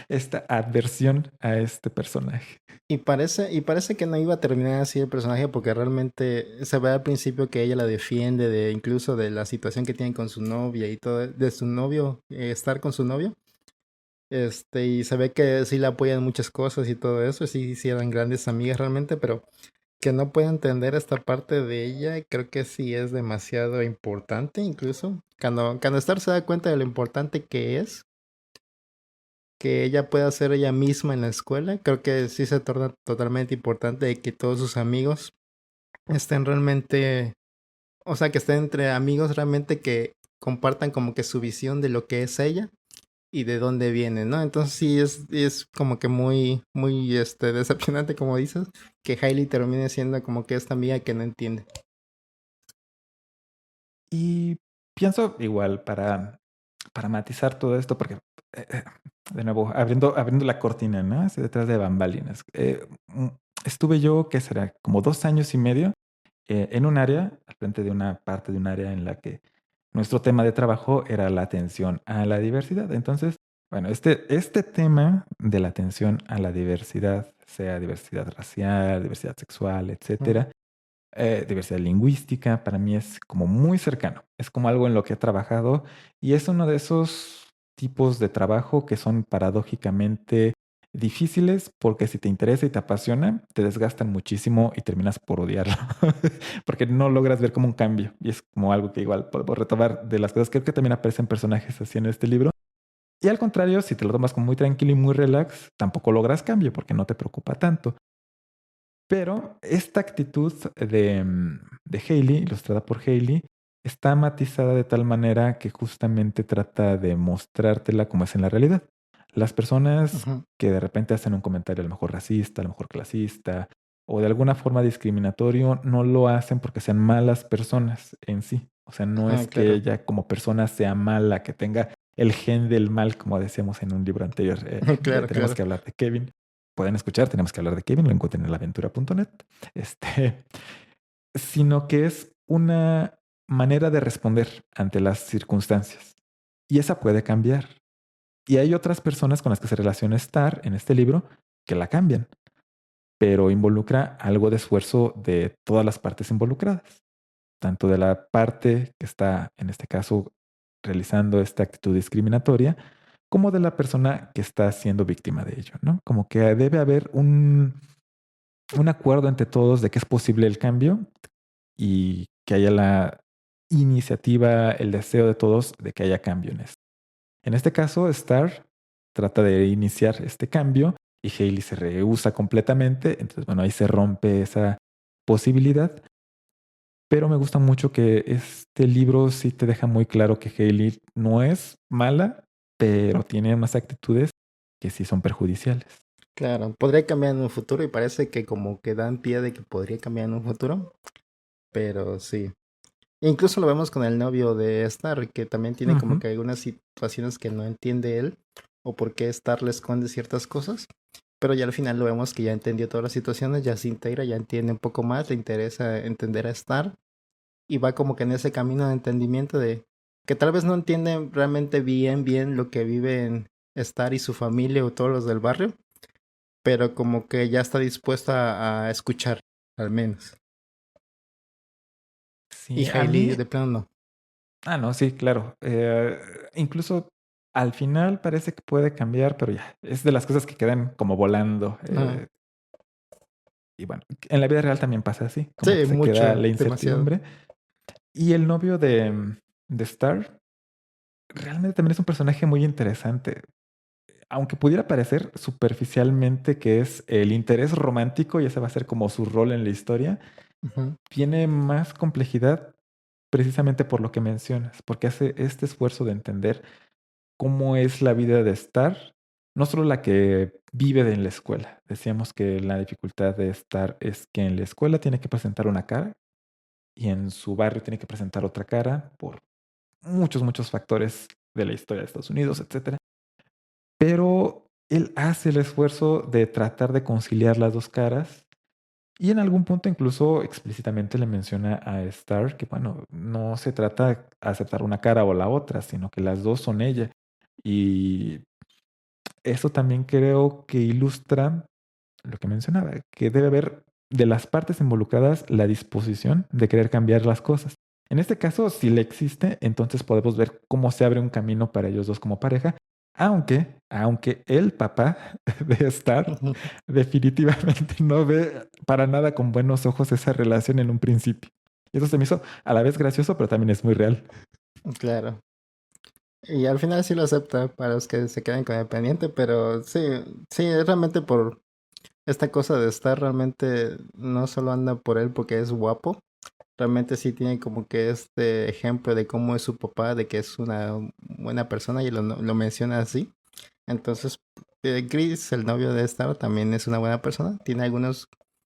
esta adversión a este personaje. Y parece que no iba a terminar así el personaje porque realmente se ve al principio que ella la defiende de incluso de la situación que tiene con su novia y todo, de su novio, estar con su novio. Y se ve que sí la apoyan en muchas cosas y todo eso, sí eran grandes amigas realmente, pero que no puede entender esta parte de ella, creo que sí es demasiado importante incluso. Cuando Star se da cuenta de lo importante que es, que ella pueda ser ella misma en la escuela, creo que sí se torna totalmente importante de que todos sus amigos estén realmente, o sea, que estén entre amigos realmente que compartan como que su visión de lo que es ella y de dónde viene, ¿no? Entonces sí es como que muy decepcionante, como dices, que Hailey termine siendo como que esta amiga que no entiende. Y pienso igual para matizar todo esto, porque de nuevo, abriendo la cortina, ¿no? Hacia detrás de bambalinas. Estuve yo, ¿qué será? Como 2 años y medio en un área, al frente de una parte de un área en la que nuestro tema de trabajo era la atención a la diversidad. Entonces, bueno, este tema de la atención a la diversidad, sea diversidad racial, diversidad sexual, Ujú. etcétera, diversidad lingüística, para mí es como muy cercano. Es como algo en lo que he trabajado y es uno de esos tipos de trabajo que son paradójicamente difíciles porque si te interesa y te apasiona, te desgastan muchísimo y terminas por odiarlo porque no logras ver como un cambio y es como algo que igual podemos retomar de las cosas. Creo que también aparecen personajes así en este libro. Y al contrario, si te lo tomas como muy tranquilo y muy relax, tampoco logras cambio porque no te preocupa tanto. Pero esta actitud de Hailey, ilustrada por Hailey, está matizada de tal manera que justamente trata de mostrártela como es en la realidad. Las personas Ujú. que de repente hacen un comentario a lo mejor racista, a lo mejor clasista, o de alguna forma discriminatorio, no lo hacen porque sean malas personas en sí. O sea, no Ajá, es que claro. ella como persona sea mala, que tenga el gen del mal, como decíamos en un libro anterior, Claro, tenemos claro. que hablar de Kevin. Pueden escuchar, tenemos que hablar de Kevin, lo encuentran en laventura.net, este, sino que es una manera de responder ante las circunstancias. Y esa puede cambiar. Y hay otras personas con las que se relaciona Star en este libro que la cambian, pero involucra algo de esfuerzo de todas las partes involucradas, tanto de la parte que está, en este caso, realizando esta actitud discriminatoria, como de la persona que está siendo víctima de ello, ¿no? Como que debe haber un acuerdo entre todos de que es posible el cambio y que haya la iniciativa, el deseo de todos de que haya cambio en esto. En este caso, Star trata de iniciar este cambio y Hailey se rehúsa completamente. Entonces, bueno, ahí se rompe esa posibilidad. Pero me gusta mucho que este libro sí te deja muy claro que Hailey no es mala, pero tiene unas actitudes que sí son perjudiciales. Claro, podría cambiar en un futuro y parece que como que dan pie de que podría cambiar en un futuro, pero sí. Incluso lo vemos con el novio de Star, que también tiene como Ujú. que algunas situaciones que no entiende él o por qué Star le esconde ciertas cosas, pero ya al final lo vemos que ya entendió todas las situaciones, ya se integra, ya entiende un poco más, le interesa entender a Star y va como que en ese camino de entendimiento de que tal vez no entiende realmente bien lo que viven Star y su familia o todos los del barrio, pero como que ya está dispuesto a escuchar, al menos. Y Sí, a Hailey mí, de plano no. no, sí, claro. Incluso al final parece que puede cambiar, pero ya, es de las cosas que quedan como volando. Ajá. Y bueno, en la vida real también pasa así, como Sí, que se queda mucho, la demasiado. incertidumbre. Y el novio de Star realmente también es un personaje muy interesante. Aunque pudiera parecer superficialmente que es el interés romántico y ese va a ser como su rol en la historia, Ujú, tiene más complejidad precisamente por lo que mencionas, porque hace este esfuerzo de entender cómo es la vida de Star, no solo la que vive en la escuela. Decíamos que la dificultad de Star es que en la escuela tiene que presentar una cara y en su barrio tiene que presentar otra cara por muchos factores de la historia de Estados Unidos, etcétera. Pero él hace el esfuerzo de tratar de conciliar las dos caras y en algún punto incluso explícitamente le menciona a Star que, bueno, no se trata de aceptar una cara o la otra, sino que las dos son ella. Y eso también creo que ilustra lo que mencionaba, que debe haber de las partes involucradas la disposición de querer cambiar las cosas. En este caso, si le existe, entonces podemos ver cómo se abre un camino para ellos dos como pareja, aunque el papá de Star ujú. definitivamente no ve para nada con buenos ojos esa relación en un principio. Y eso se me hizo a la vez gracioso, pero también es muy real. Claro. Y al final sí lo acepta para los que se queden con el pendiente, pero sí, sí, es realmente por esta cosa de estar, realmente no solo anda por él porque es guapo, realmente sí tiene como que este ejemplo de cómo es su papá, de que es una buena persona y lo menciona así. Entonces, Chris, el novio de Star, también es una buena persona, tiene algunos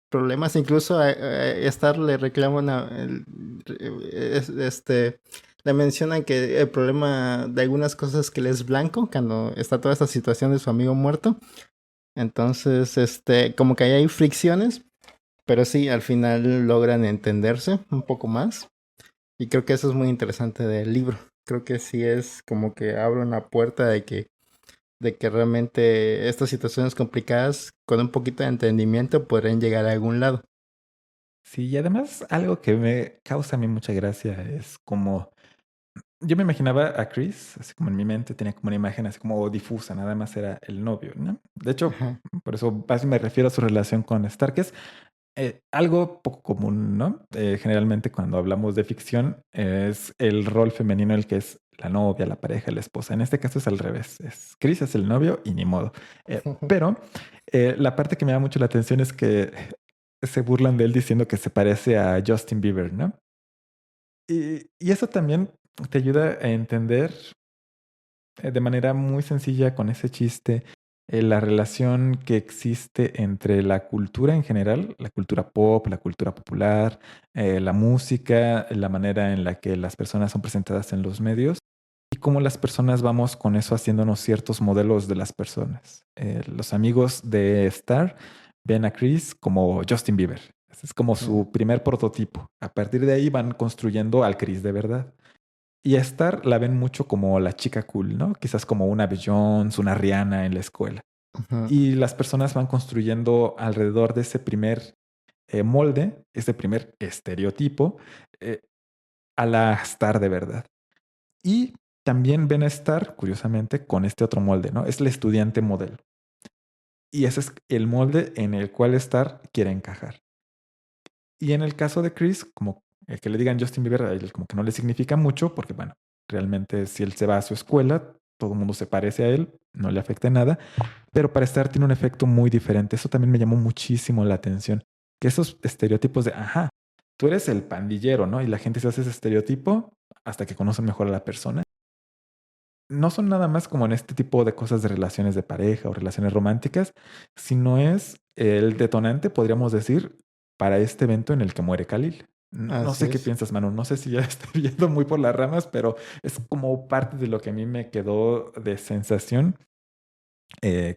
problemas, incluso a Star le reclama este, le mencionan que el problema de algunas cosas que él es blanco cuando está toda esta situación de su amigo muerto. Entonces, como que ahí hay fricciones, pero sí, al final logran entenderse un poco más. Y creo que eso es muy interesante del libro. Creo que sí es como que abre una puerta de que realmente estas situaciones complicadas, con un poquito de entendimiento, podrían llegar a algún lado. Sí, y además algo que me causa a mí mucha gracia es como yo me imaginaba a Chris, así como en mi mente tenía como una imagen así como difusa, nada más era el novio, ¿no? De hecho, Ajá. por eso más me refiero a su relación con Stark, que es algo poco común, ¿no? Generalmente cuando hablamos de ficción es el rol femenino el que es la novia, la pareja, la esposa. En este caso es al revés, es Chris es el novio y ni modo. Pero la parte que me da mucho la atención es que se burlan de él diciendo que se parece a Justin Bieber, ¿no? Y eso también te ayuda a entender de manera muy sencilla con ese chiste la relación que existe entre la cultura en general, la cultura pop, la cultura popular, la música, la manera en la que las personas son presentadas en los medios y cómo las personas vamos con eso haciéndonos ciertos modelos de las personas. Los amigos de Star ven a Chris como Justin Bieber. Ese es como Ujú, su primer prototipo. A partir de ahí van construyendo al Chris de verdad. Y a Star la ven mucho como la chica cool, ¿no? Quizás como una Beyoncé, una Rihanna en la escuela. ujú, Y las personas van construyendo alrededor de ese primer molde, ese primer estereotipo, eh, a la Star de verdad. Y también ven a Star, curiosamente, con este otro molde, ¿no? Es el estudiante modelo. Y ese es el molde en el cual Star quiere encajar. Y en el caso de Chris, como el que le digan Justin Bieber, a él como que no le significa mucho, porque bueno, realmente si él se va a su escuela, todo el mundo se parece a él, no le afecta en nada, pero para Star tiene un efecto muy diferente. Eso también me llamó muchísimo la atención, que esos estereotipos de, ajá, tú eres el pandillero, ¿no? Y la gente se hace ese estereotipo hasta que conocen mejor a la persona. No son nada más como en este tipo de cosas de relaciones de pareja o relaciones románticas, sino es el detonante, podríamos decir, para este evento en el que muere Khalil. No Así sé qué es. piensas, Manu. No sé si ya estoy yendo muy por las ramas, pero es como parte de lo que a mí me quedó de sensación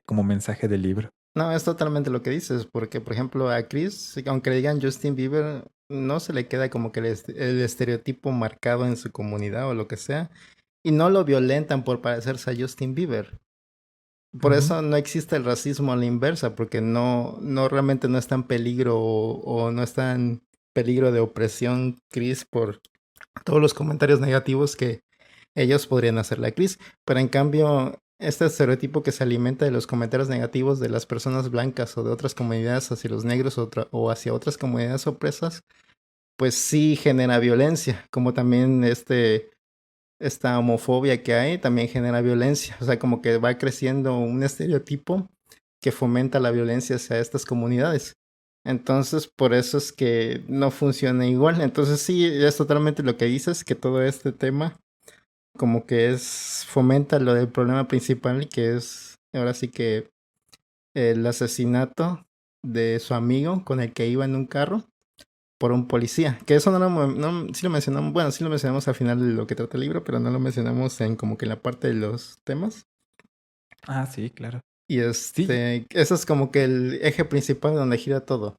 como mensaje del libro. No, es totalmente lo que dices, porque por ejemplo a Chris, aunque le digan Justin Bieber, no se le queda como que el estereotipo marcado en su comunidad o lo que sea, y no lo violentan por parecerse a Justin Bieber. Por Ujú. eso no existe el racismo a la inversa, porque no realmente no está en peligro o no está en peligro de opresión Chris por todos los comentarios negativos que ellos podrían hacerle a Chris. Pero en cambio, este estereotipo que se alimenta de los comentarios negativos de las personas blancas o de otras comunidades hacia los negros o hacia otras comunidades opresas, pues sí genera violencia, como también esta homofobia que hay también genera violencia. O sea, como que va creciendo un estereotipo que fomenta la violencia hacia estas comunidades. Entonces, por eso es que no funciona igual. Entonces, sí, es totalmente lo que dices, que todo este tema como que fomenta lo del problema principal, que es ahora sí que el asesinato de su amigo con el que iba en un carro por un policía. Que eso sí lo mencionamos, bueno, sí lo mencionamos al final de lo que trata el libro, pero no lo mencionamos en como que en la parte de los temas. Ah, sí, claro. Y Sí, eso es como que el eje principal donde gira todo.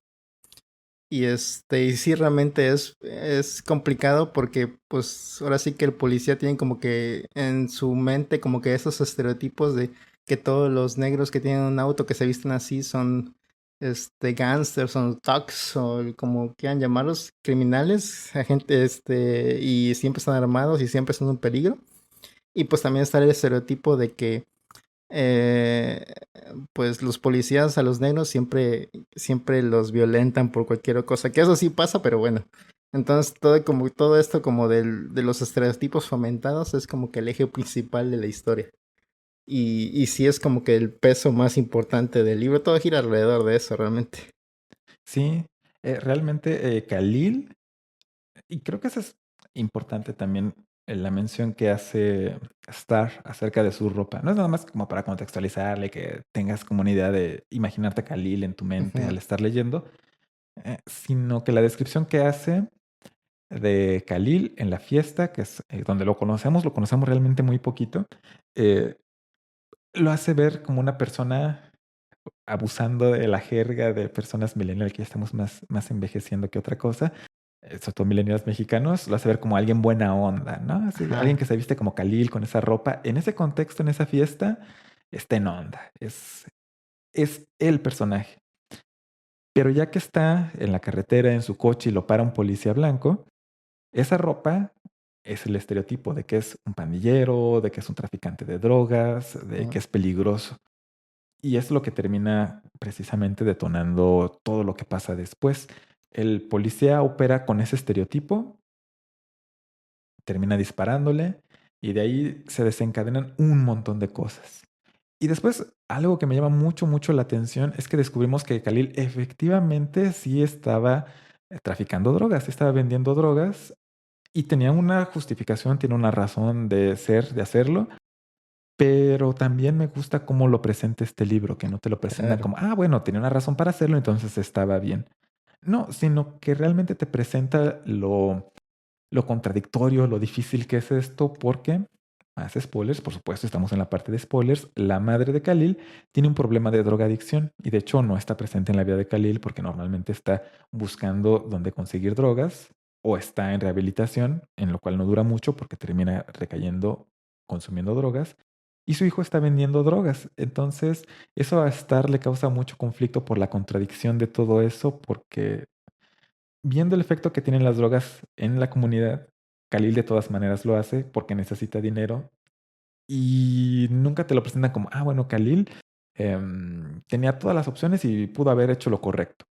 Y sí realmente es complicado porque pues ahora sí que el policía tiene como que en su mente como que esos estereotipos de que todos los negros que tienen un auto que se visten así son gangsters, son thugs o como quieran llamarlos, criminales, agente, y siempre están armados y siempre son un peligro. Y pues también está el estereotipo de que eh, pues los policías a los negros siempre los violentan por cualquier cosa, que eso sí pasa, pero bueno. Entonces todo esto como de los estereotipos fomentados es como que el eje principal de la historia. Y sí es como que el peso más importante del libro, todo gira alrededor de eso realmente. sí. Realmente Khalil, y creo que eso es importante también, la mención que hace Star acerca de su ropa. No es nada más como para contextualizarle, que tengas como una idea de imaginarte a Khalil en tu mente Ujú. al estar leyendo, sino que la descripción que hace de Khalil en la fiesta, que es donde lo conocemos realmente muy poquito, eh, lo hace ver como una persona abusando de la jerga de personas millennials que ya estamos más envejeciendo que otra cosa, sobre todo millennials mexicanos, lo hace ver como alguien buena onda, ¿no? Así, alguien Ajá, que se viste como Khalil con esa ropa, en ese contexto, en esa fiesta, está en onda, es el personaje. Pero ya que está en la carretera, en su coche y lo para un policía blanco, esa ropa es el estereotipo de que es un pandillero, de que es un traficante de drogas, de que ajá, es peligroso. Y es lo que termina precisamente detonando todo lo que pasa después. El policía opera con ese estereotipo, termina disparándole y de ahí se desencadenan un montón de cosas. Y después, algo que me llama mucho la atención es que descubrimos que Khalil efectivamente sí estaba traficando drogas, sí estaba vendiendo drogas y tenía una justificación, tiene una razón de ser, de hacerlo. Pero también me gusta cómo lo presenta este libro, que no te lo presentan claro. como, ah, bueno, tenía una razón para hacerlo, entonces estaba bien. No, sino que realmente te presenta lo contradictorio, lo difícil que es esto, porque, más spoilers, por supuesto, estamos en la parte de spoilers, la madre de Khalil tiene un problema de drogadicción y de hecho no está presente en la vida de Khalil porque normalmente está buscando dónde conseguir drogas o está en rehabilitación, en lo cual no dura mucho porque termina recayendo consumiendo drogas. Y su hijo está vendiendo drogas. Entonces, eso a Star le causa mucho conflicto por la contradicción de todo eso, porque viendo el efecto que tienen las drogas en la comunidad, Khalil de todas maneras lo hace porque necesita dinero y nunca te lo presentan como, bueno, Khalil tenía todas las opciones y pudo haber hecho lo correcto.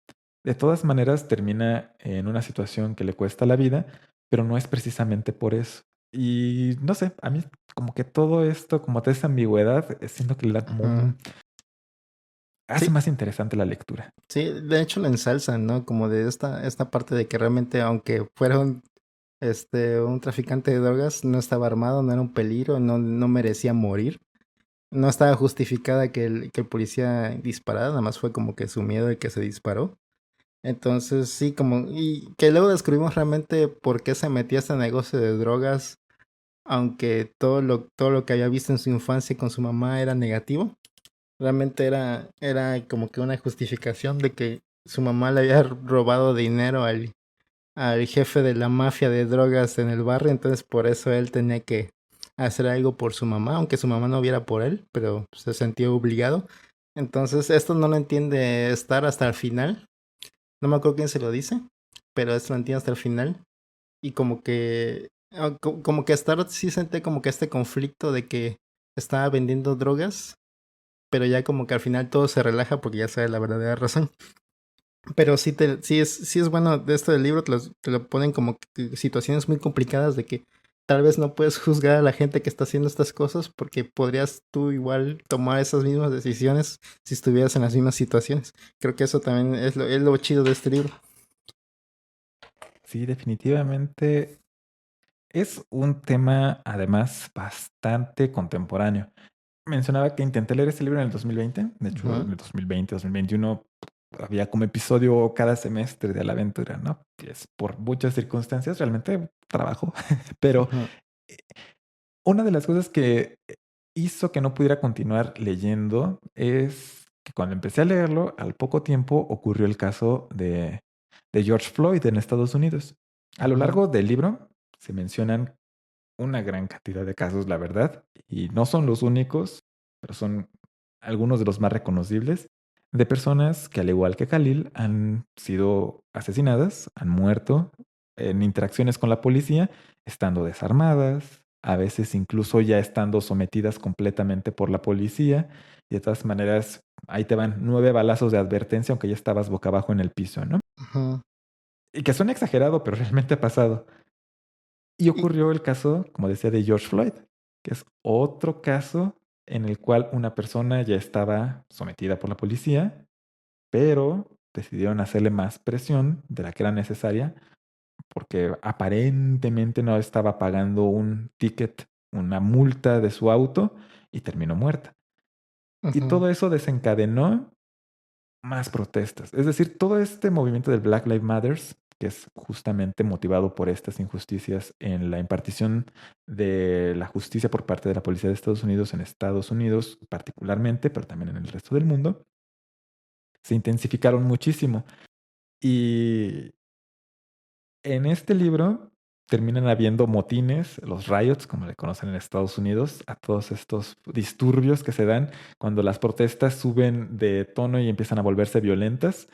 De todas maneras, termina en una situación que le cuesta la vida, pero no es precisamente por eso. Y no sé, a mí como que todo esto, como toda esa ambigüedad, siento que le da como Ujú. hace Sí, más interesante la lectura. sí, de hecho lo ensalzan, ¿no? Como de esta parte de que realmente, aunque fuera un traficante de drogas, no estaba armado, no era un peligro, no merecía morir. No estaba justificada que el policía disparara, nada más fue como que su miedo de que se disparó. Entonces, sí, y que luego descubrimos realmente por qué se metía a este negocio de drogas, aunque todo lo que había visto en su infancia con su mamá era negativo. Realmente era como que una justificación de que su mamá le había robado dinero al jefe de la mafia de drogas en el barrio, entonces por eso él tenía que hacer algo por su mamá, aunque su mamá no viera por él, pero se sentía obligado. Entonces, esto no lo entiende Star hasta el final. No me acuerdo quién se lo dice, pero esto lo entiende hasta el final. Y como que Star sí siente como que este conflicto de que estaba vendiendo drogas, pero ya como que al final todo se relaja porque ya sabe la verdadera razón. Pero sí es bueno de esto del libro, te lo ponen como que situaciones muy complicadas de que tal vez no puedes juzgar a la gente que está haciendo estas cosas porque podrías tú igual tomar esas mismas decisiones si estuvieras en las mismas situaciones. Creo que eso también es lo chido de este libro. Sí, definitivamente es un tema además bastante contemporáneo. Mencionaba que intenté leer este libro en el 2020. De hecho, Ujú, en el 2020, 2021 había como episodio cada semestre de la aventura, ¿no? Que es por muchas circunstancias, realmente trabajo. Pero ujú, eh, una de las cosas que hizo que no pudiera continuar leyendo es que cuando empecé a leerlo, al poco tiempo ocurrió el caso de George Floyd en Estados Unidos. A lo ujú, largo del libro se mencionan una gran cantidad de casos, la verdad, y no son los únicos, pero son algunos de los más reconocibles, de personas que, al igual que Khalil, han sido asesinadas, han muerto en interacciones con la policía, estando desarmadas, a veces incluso ya estando sometidas completamente por la policía, y de todas maneras, ahí te van 9 balazos de advertencia, aunque ya estabas boca abajo en el piso, ¿no? ujú. Y que suena exagerado, pero realmente ha pasado. Y Y, ocurrió el caso, como decía, de George Floyd, que es otro caso en el cual una persona ya estaba sometida por la policía, pero decidieron hacerle más presión de la que era necesaria porque aparentemente no estaba pagando un ticket, una multa de su auto y terminó muerta. Y ujú, todo eso desencadenó más protestas. Es decir, todo este movimiento del Black Lives Matters, que es justamente motivado por estas injusticias en la impartición de la justicia por parte de la policía de Estados Unidos particularmente, pero también en el resto del mundo, se intensificaron muchísimo. Y en este libro terminan habiendo motines, los riots, como le conocen en Estados Unidos, a todos estos disturbios que se dan cuando las protestas suben de tono y empiezan a volverse violentas.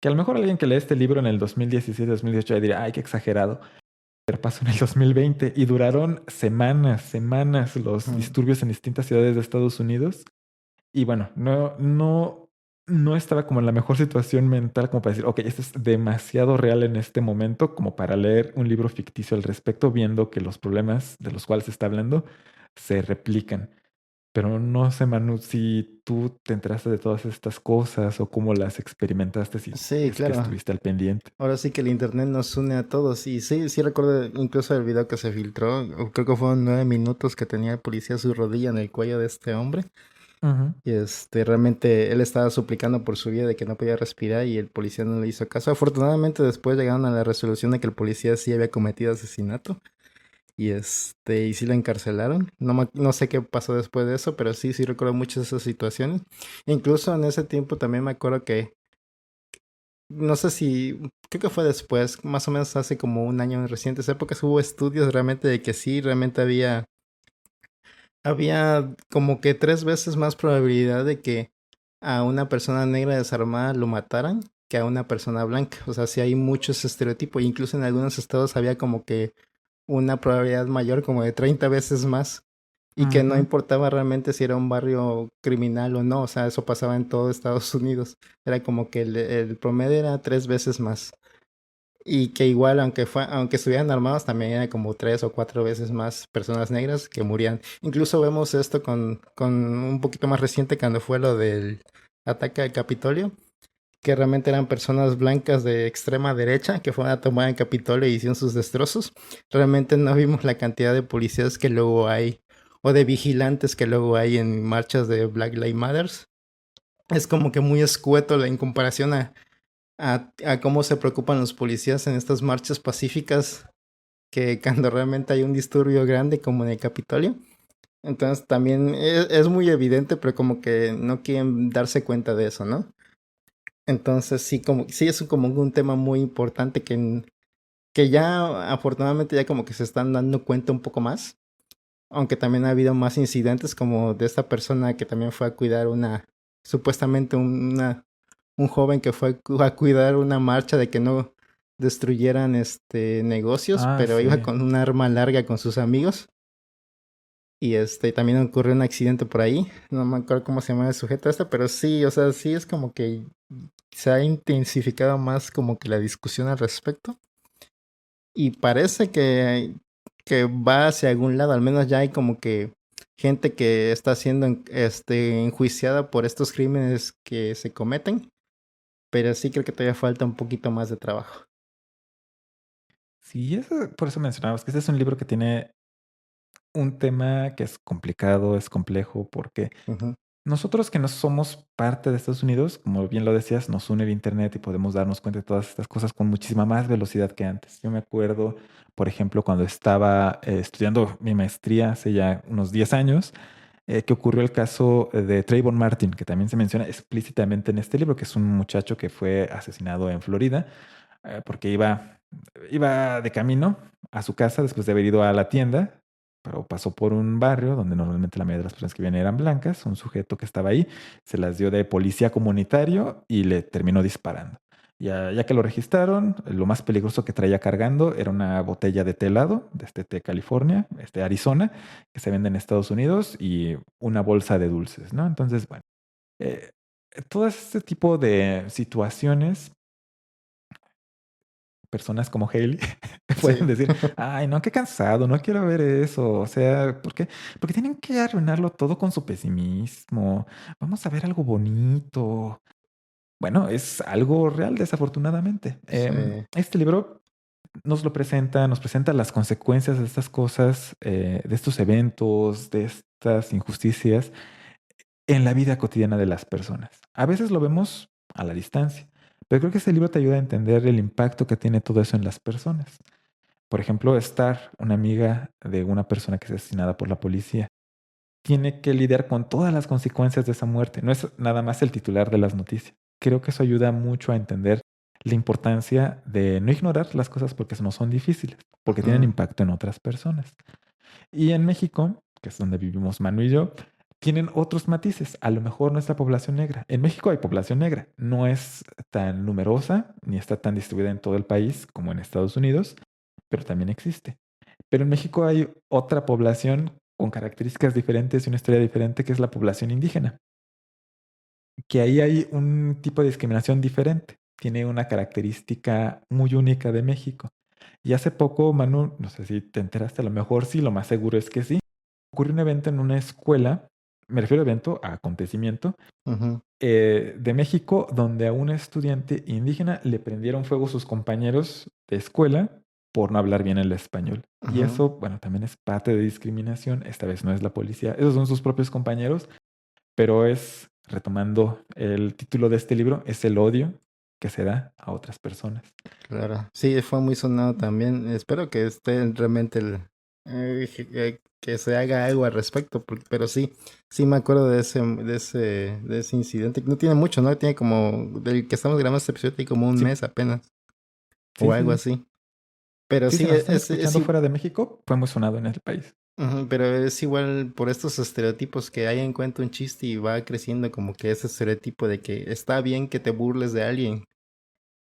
Que a lo mejor alguien que lee este libro en el 2017-2018 diría, ay, qué exagerado. Pero pasó en el 2020 y duraron semanas, semanas los ujú. disturbios en distintas ciudades de Estados Unidos. Y bueno, no estaba como en la mejor situación mental como para decir, ok, esto es demasiado real en este momento como para leer un libro ficticio al respecto, viendo que los problemas de los cuales se está hablando se replican. Pero no sé, Manu, si tú te enteraste de todas estas cosas o cómo las experimentaste, si Sí, es que claro. estuviste al pendiente. Ahora sí que el internet nos une a todos. Y sí, sí recuerdo incluso el video que se filtró. Creo que fueron 9 minutos que tenía el policía su rodilla en el cuello de este hombre. Ujú. Y realmente él estaba suplicando por su vida de que no podía respirar y el policía no le hizo caso. Afortunadamente después llegaron a la resolución de que el policía sí había cometido asesinato. Y sí lo encarcelaron. No sé qué pasó después de eso, pero sí recuerdo muchas de esas situaciones. Incluso en ese tiempo también me acuerdo que no sé si, creo que fue después, más o menos hace como un año en recientes épocas, hubo estudios realmente de que sí, realmente había como que 3 veces más probabilidad de que a una persona negra desarmada lo mataran que a una persona blanca. O sea, sí hay muchos estereotipos, incluso en algunos estados había como que una probabilidad mayor, como de 30 veces más y que no Ujú. importaba realmente si era un barrio criminal o no, o sea, eso pasaba en todo Estados Unidos. Era como que el promedio era 3 veces más. Y que igual, aunque estuvieran armados, también era como 3 o 4 veces más personas negras que morían. Incluso vemos esto con un poquito más reciente cuando fue lo del ataque al Capitolio, que realmente eran personas blancas de extrema derecha que fueron a tomar el Capitolio y hicieron sus destrozos. Realmente no vimos la cantidad de policías que luego hay, o de vigilantes que luego hay en marchas de Black Lives Matter. Es como que muy escueto en comparación a cómo se preocupan los policías en estas marchas pacíficas que cuando realmente hay un disturbio grande como en el Capitolio. Entonces también es muy evidente, pero como que no quieren darse cuenta de eso, ¿no? Entonces sí es como un tema muy importante que ya afortunadamente ya como que se están dando cuenta un poco más, aunque también ha habido más incidentes como de esta persona que también fue a cuidar supuestamente un joven que fue a cuidar una marcha de que no destruyeran negocios, Ah, pero iba sí. con un arma larga con sus amigos. Y también ocurrió un accidente por ahí. No me acuerdo cómo se llama el sujeto pero sí, o sea, sí es como que se ha intensificado más como que la discusión al respecto. Y parece que va hacia algún lado. Al menos ya hay como que gente que está siendo enjuiciada por estos crímenes que se cometen. Pero sí creo que todavía falta un poquito más de trabajo. Sí, por eso mencionabas que este es un libro que tiene un tema que es complicado, es complejo, porque Ujú, nosotros que no somos parte de Estados Unidos, como bien lo decías, nos une el Internet y podemos darnos cuenta de todas estas cosas con muchísima más velocidad que antes. Yo me acuerdo, por ejemplo, cuando estaba estudiando mi maestría hace ya unos 10 años, que ocurrió el caso de Trayvon Martin, que también se menciona explícitamente en este libro, que es un muchacho que fue asesinado en Florida porque iba de camino a su casa después de haber ido a la tienda, pero pasó por un barrio donde normalmente la mayoría de las personas que vienen eran blancas. Un sujeto que estaba ahí se las dio de policía comunitario y le terminó disparando. Ya que lo registraron, lo más peligroso que traía cargando era una botella de té helado, de este té California, este Arizona, que se vende en Estados Unidos, y una bolsa de dulces, ¿no? Entonces, bueno, eh, todo este tipo de situaciones personas como Hailey pueden sí, decir, ay, no, qué cansado, no quiero ver eso. O sea, ¿por qué tienen que arruinarlo todo con su pesimismo? Vamos a ver algo bonito. Bueno, es algo real, desafortunadamente. sí. Este libro nos presenta las consecuencias de estas cosas, de estos eventos, de estas injusticias en la vida cotidiana de las personas. A veces lo vemos a la distancia, pero creo que este libro te ayuda a entender el impacto que tiene todo eso en las personas. Por ejemplo, Star, una amiga de una persona que es asesinada por la policía, tiene que lidiar con todas las consecuencias de esa muerte. No es nada más el titular de las noticias. Creo que eso ayuda mucho a entender la importancia de no ignorar las cosas porque no son difíciles, porque tienen Ujú, impacto en otras personas. Y en México, que es donde vivimos Manu y yo, tienen otros matices. A lo mejor nuestra población negra. En México hay población negra. No es tan numerosa ni está tan distribuida en todo el país como en Estados Unidos, pero también existe. Pero en México hay otra población con características diferentes y una historia diferente, que es la población indígena, que ahí hay un tipo de discriminación diferente. Tiene una característica muy única de México. Y hace poco, Manu, no sé si te enteraste, a lo mejor sí, lo más seguro es que sí, ocurrió un evento en una escuela, me refiero a evento, a acontecimiento, ujú. de México, donde a un estudiante indígena le prendieron fuego sus compañeros de escuela por no hablar bien el español. Y Ujú, eso, bueno, también es parte de discriminación. Esta vez no es la policía, esos son sus propios compañeros, pero es, retomando el título de este libro, es el odio que se da a otras personas. claro. Sí, fue muy sonado también. Espero que esté realmente que se haga algo al respecto, pero sí, sí me acuerdo de ese incidente. No tiene mucho, ¿no? Tiene como, del que estamos grabando este episodio, tiene como un Sí, mes apenas, o sí, sí, algo sí. así. Pero Sí, si sí, nos están escuchando fuera de México, fue muy sonado en el país. pero es igual por estos estereotipos que alguien cuenta un chiste y va creciendo como que ese estereotipo de que está bien que te burles de alguien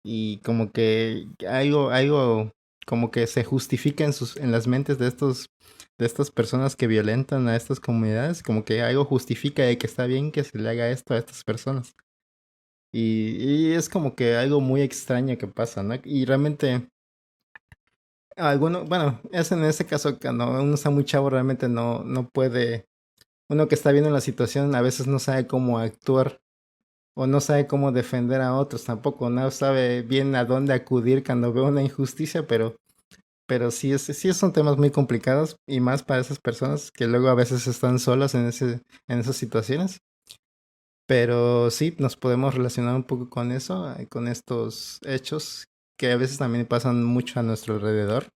y como que algo como que se justifica en las mentes de estas personas que violentan a estas comunidades, como que algo justifica de que está bien que se le haga esto a estas personas. Y es como que algo muy extraño que pasa, ¿no? Y realmente, bueno, es en ese caso cuando uno está muy chavo, realmente no puede, uno que está viendo la situación a veces no sabe cómo actuar o no sabe cómo defender a otros tampoco, no sabe bien a dónde acudir cuando ve una injusticia, pero sí son temas muy complicados y más para esas personas que luego a veces están solas en esas situaciones. Pero sí, nos podemos relacionar un poco con eso, con estos hechos que a veces también pasan mucho a nuestro alrededor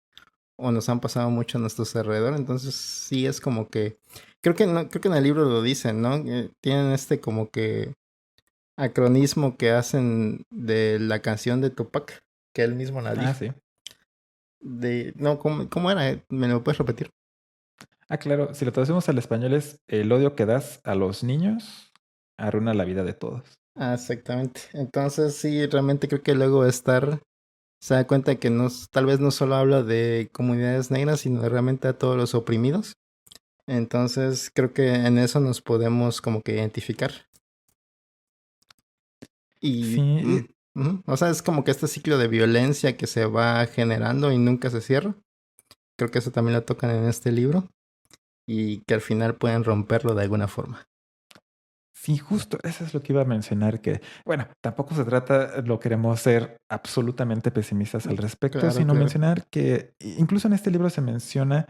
o nos han pasado mucho a nuestro alrededor. Entonces sí es como que, creo que en el libro lo dicen, ¿no? Tienen este como que acronismo que hacen de la canción de Tupac, que él mismo la Ah, dijo. sí. No, ¿cómo era? ¿Me lo puedes repetir? Ah, claro, si lo traducimos al español es el odio que das a los niños arruina la vida de todos. Ah, exactamente. Entonces sí, realmente creo que luego estar se da cuenta que tal vez no solo habla de comunidades negras, sino de realmente a todos los oprimidos. Entonces creo que en eso nos podemos como que identificar. Y, Sí, o sea, es como que este ciclo de violencia que se va generando y nunca se cierra. Creo que eso también lo tocan en este libro y que al final pueden romperlo de alguna forma. sí, justo, eso es lo que iba a mencionar, que, bueno, tampoco se trata, lo queremos ser absolutamente pesimistas al respecto, Claro, sino claro. mencionar que incluso en este libro se menciona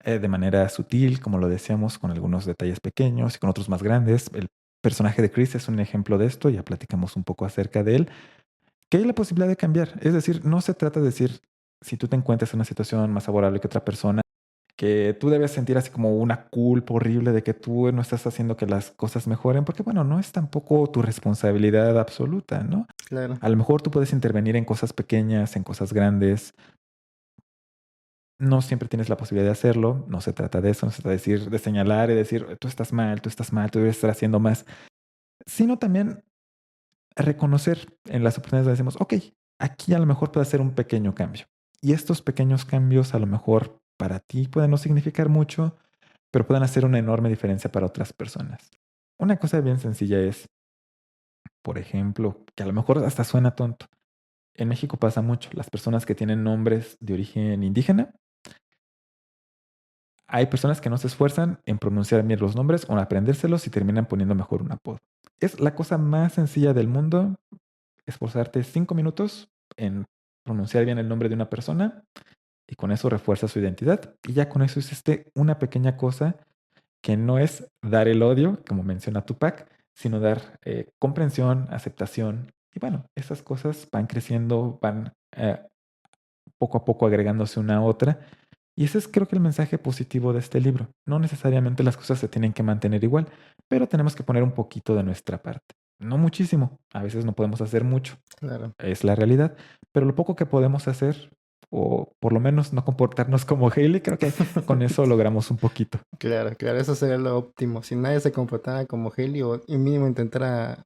de manera sutil, como lo decíamos, con algunos detalles pequeños y con otros más grandes. El personaje de Chris es un ejemplo de esto, ya platicamos un poco acerca de él, que hay la posibilidad de cambiar. Es decir, no se trata de decir, si tú te encuentras en una situación más favorable que otra persona, que tú debes sentir así como una culpa horrible de que tú no estás haciendo que las cosas mejoren, porque bueno, no es tampoco tu responsabilidad absoluta, ¿no? Claro. A lo mejor tú puedes intervenir en cosas pequeñas, en cosas grandes. No siempre tienes la posibilidad de hacerlo. No se trata de eso, no se trata de decir, de señalar y decir, tú estás mal, tú debes estar haciendo más, sino también reconocer en las oportunidades donde decimos, ok, aquí a lo mejor puede hacer un pequeño cambio. Y estos pequeños cambios a lo mejor para ti pueden no significar mucho, pero pueden hacer una enorme diferencia para otras personas. Una cosa bien sencilla es, por ejemplo, que a lo mejor hasta suena tonto. En México pasa mucho, las personas que tienen nombres de origen indígena, hay personas que no se esfuerzan en pronunciar bien los nombres o en aprendérselos y terminan poniendo mejor un apodo. Es la cosa más sencilla del mundo, esforzarte 5 minutos en pronunciar bien el nombre de una persona y con eso refuerza su identidad. Y ya con eso hiciste una pequeña cosa que no es dar el odio, como menciona Tupac, sino dar comprensión, aceptación. Y bueno, esas cosas van creciendo, van poco a poco agregándose una a otra. Y ese es creo que el mensaje positivo de este libro. No necesariamente las cosas se tienen que mantener igual, pero tenemos que poner un poquito de nuestra parte. No muchísimo, a veces no podemos hacer mucho, Claro. es la realidad, pero lo poco que podemos hacer, o por lo menos no comportarnos como Hailey, creo que con eso logramos un poquito. Claro, claro, eso sería lo óptimo. Si nadie se comportara como Haley o y mínimo intentara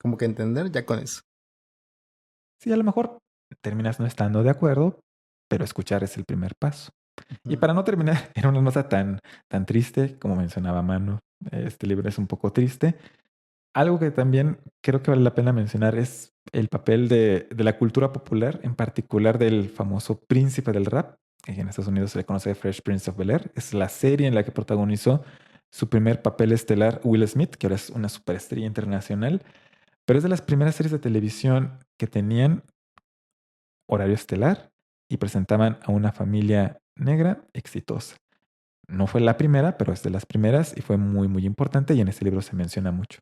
como que entender, ya con eso. Sí, a lo mejor terminas no estando de acuerdo, pero escuchar es el primer paso. Y Ujú. para no terminar en una nota tan triste, como mencionaba Manu, este libro es un poco triste. Algo que también creo que vale la pena mencionar es el papel de la cultura popular, en particular del famoso príncipe del rap, que en Estados Unidos se le conoce Fresh Prince of Bel-Air. Es la serie en la que protagonizó su primer papel estelar Will Smith, que ahora es una superestrella internacional, pero es de las primeras series de televisión que tenían horario estelar y presentaban a una familia negra exitosa. No fue la primera, pero es de las primeras y fue muy, muy importante y en este libro se menciona mucho.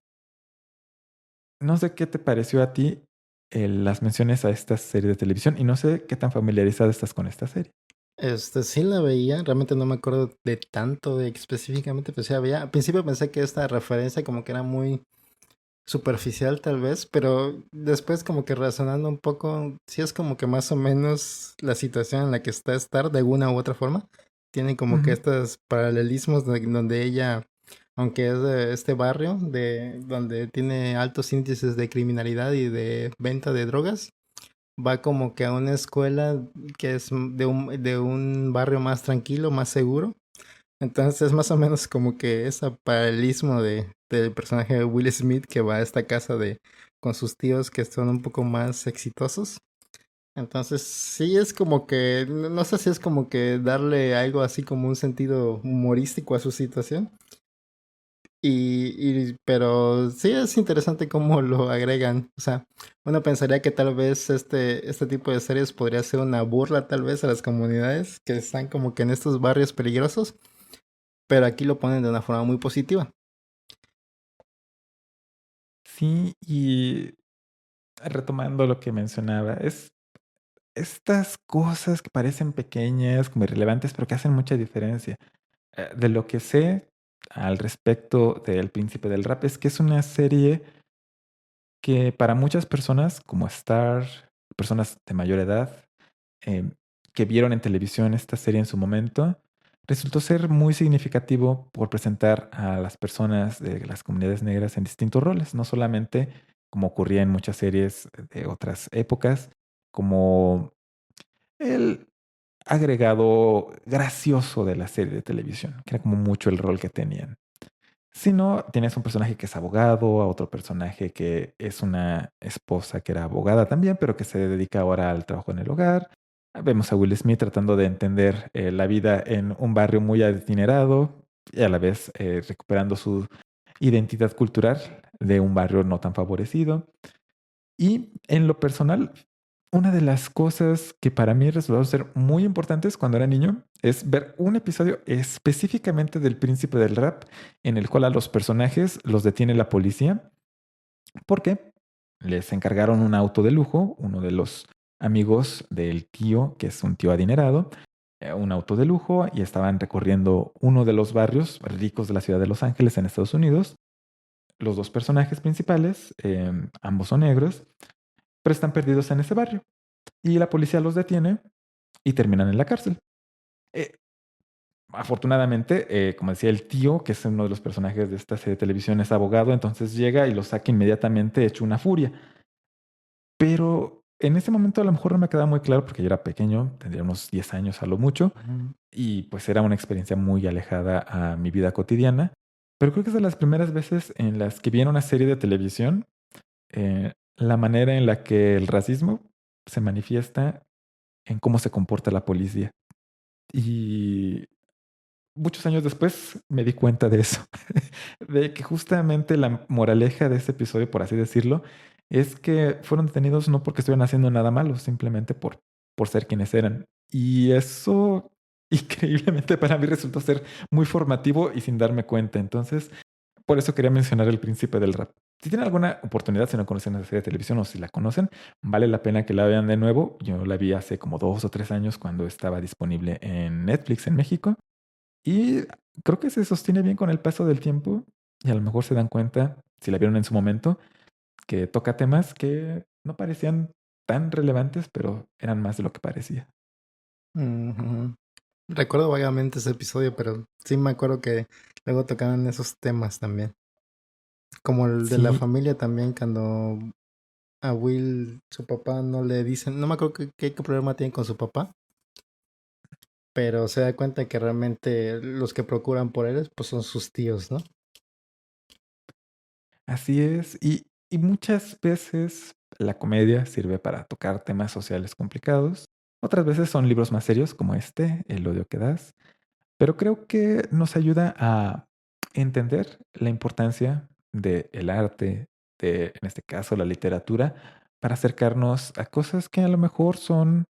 No sé qué te pareció a ti las menciones a esta serie de televisión y no sé qué tan familiarizada estás con esta serie. Sí la veía, realmente no me acuerdo de tanto de específicamente, pero sí la veía. Al principio pensé que esta referencia como que era muy superficial tal vez, pero después como que razonando un poco, sí es como que más o menos la situación en la que está Star de alguna u otra forma. Tiene como que Ujú. estos paralelismos donde ella, aunque es de este barrio, de donde tiene altos índices de criminalidad y de venta de drogas, va como que a una escuela que es de un barrio más tranquilo, más seguro. Entonces es más o menos como que ese paralelismo del personaje de Will Smith que va a esta casa con sus tíos que son un poco más exitosos. Entonces sí es como que, no sé si es como que darle algo así como un sentido humorístico a su situación. Pero sí es interesante cómo lo agregan. O sea, uno pensaría que tal vez este tipo de series podría ser una burla tal vez a las comunidades que están como que en estos barrios peligrosos, pero aquí lo ponen de una forma muy positiva. Sí, y retomando lo que mencionaba, es estas cosas que parecen pequeñas, como irrelevantes, pero que hacen mucha diferencia. De lo que sé al respecto del Príncipe del Rap es que es una serie que para muchas personas, como Star, personas de mayor edad, eh, que vieron en televisión esta serie en su momento, resultó ser muy significativo por presentar a las personas de las comunidades negras en distintos roles, no solamente como ocurría en muchas series de otras épocas, como el agregado gracioso de la serie de televisión, que era como mucho el rol que tenían. Si no, tienes un personaje que es abogado, a otro personaje que es una esposa que era abogada también, pero que se dedica ahora al trabajo en el hogar. Vemos a Will Smith tratando de entender la vida en un barrio muy adinerado y a la vez recuperando su identidad cultural de un barrio no tan favorecido. Y en lo personal, una de las cosas que para mí resultaron ser muy importantes cuando era niño es ver un episodio específicamente del Príncipe del Rap en el cual a los personajes los detiene la policía porque les encargaron un auto de lujo, uno de los amigos del tío, que es un tío adinerado, un auto de lujo y estaban recorriendo uno de los barrios ricos de la ciudad de Los Ángeles en Estados Unidos. Los dos personajes principales, ambos son negros, pero están perdidos en ese barrio y la policía los detiene y terminan en la cárcel. Eh, Afortunadamente, como decía el tío, que es uno de los personajes de esta serie de televisión, es abogado, entonces llega y los saca inmediatamente hecho una furia. Pero en ese momento a lo mejor no me quedaba muy claro porque yo era pequeño, tendría unos 10 años a lo mucho, y pues era una experiencia muy alejada a mi vida cotidiana. Pero creo que es de las primeras veces en las que vi en una serie de televisión la manera en la que el racismo se manifiesta en cómo se comporta la policía. Y muchos años después me di cuenta de eso, de que justamente la moraleja de este episodio, por así decirlo, es que fueron detenidos no porque estuvieran haciendo nada malo, simplemente por ser quienes eran. Y eso increíblemente para mí resultó ser muy formativo y sin darme cuenta. Entonces, por eso quería mencionar El Príncipe del Rap. Si tienen alguna oportunidad, si no conocen esa serie de televisión o si la conocen, vale la pena que la vean de nuevo. Yo la vi hace como 2 o 3 años cuando estaba disponible en Netflix en México y creo que se sostiene bien con el paso del tiempo y a lo mejor se dan cuenta, si la vieron en su momento, que toca temas que no parecían tan relevantes, pero eran más de lo que parecía. Ujú. Recuerdo vagamente ese episodio, pero sí me acuerdo que luego tocaban esos temas también. Como el de la Sí, familia también, cuando a Will, su papá, no le dicen, no me acuerdo qué problema tiene con su papá, pero se da cuenta que realmente los que procuran por él, pues son sus tíos, ¿no? así es. Y muchas veces la comedia sirve para tocar temas sociales complicados. Otras veces son libros más serios como este, El odio que das. Pero creo que nos ayuda a entender la importancia del arte, en este caso, la literatura, para acercarnos a cosas que a lo mejor son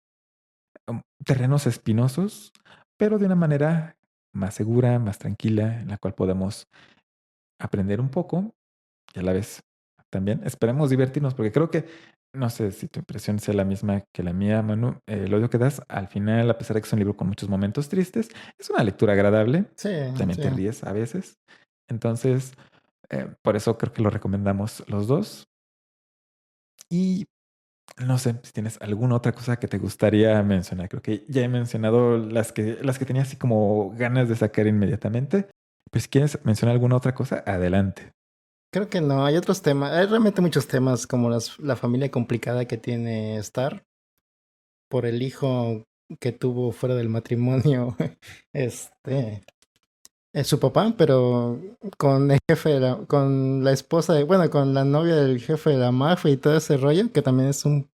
terrenos espinosos, pero de una manera más segura, más tranquila, en la cual podemos aprender un poco y a la vez también esperemos divertirnos, porque creo que, no sé si tu impresión sea la misma que la mía, Manu, el odio que das, al final, a pesar de que es un libro con muchos momentos tristes, es una lectura agradable, Sí, también sí. te ríes a veces. Entonces, por eso creo que lo recomendamos los dos. Y no sé si tienes alguna otra cosa que te gustaría mencionar. Creo que ya he mencionado las que tenía así como ganas de sacar inmediatamente. Pues si quieres mencionar alguna otra cosa, adelante. Creo que no, hay otros temas, hay realmente muchos temas como la familia complicada que tiene Star. por el hijo que tuvo fuera del matrimonio, este, su papá, pero con el jefe con la esposa, bueno, con la novia del jefe de la mafia y todo ese rollo, que también es un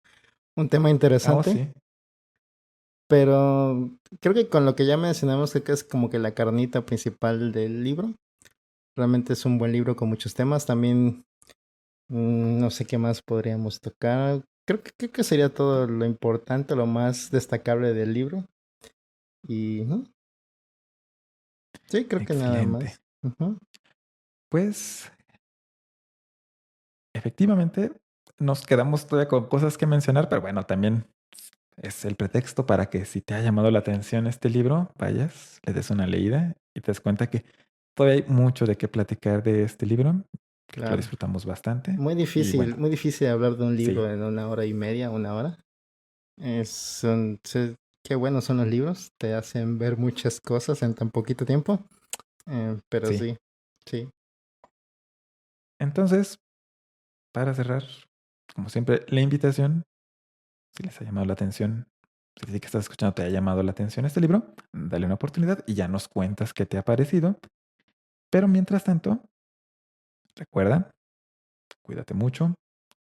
tema Oh, interesante. sí, Pero creo que con lo que ya mencionamos, creo que es como que la carnita principal del libro. Realmente es un buen libro con muchos temas. También no sé qué más podríamos tocar. Creo que sería todo lo importante, lo más destacable del libro. Y sí, creo que nada excelente. más. Ujú. Pues efectivamente nos quedamos todavía con cosas que mencionar, pero bueno, también es el pretexto para que si te ha llamado la atención este libro, vayas, le des una leída y te des cuenta que todavía hay mucho de qué platicar de este libro. Creo que lo Claro. disfrutamos bastante. Y bueno, Muy difícil hablar de un sí, libro en una hora y media, una hora. Qué buenos son los libros. Te hacen ver muchas cosas en tan poquito tiempo. Pero sí. sí, sí. Entonces, para cerrar, como siempre, la invitación, si les ha llamado la atención, si sí que estás escuchando te ha llamado la atención este libro, dale una oportunidad y ya nos cuentas qué te ha parecido. Pero mientras tanto, recuerda, cuídate mucho,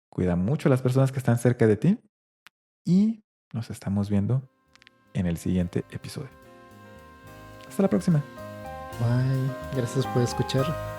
cuida mucho a las personas que están cerca de ti y nos estamos viendo en el siguiente episodio. Hasta la próxima. Bye. Gracias por escuchar.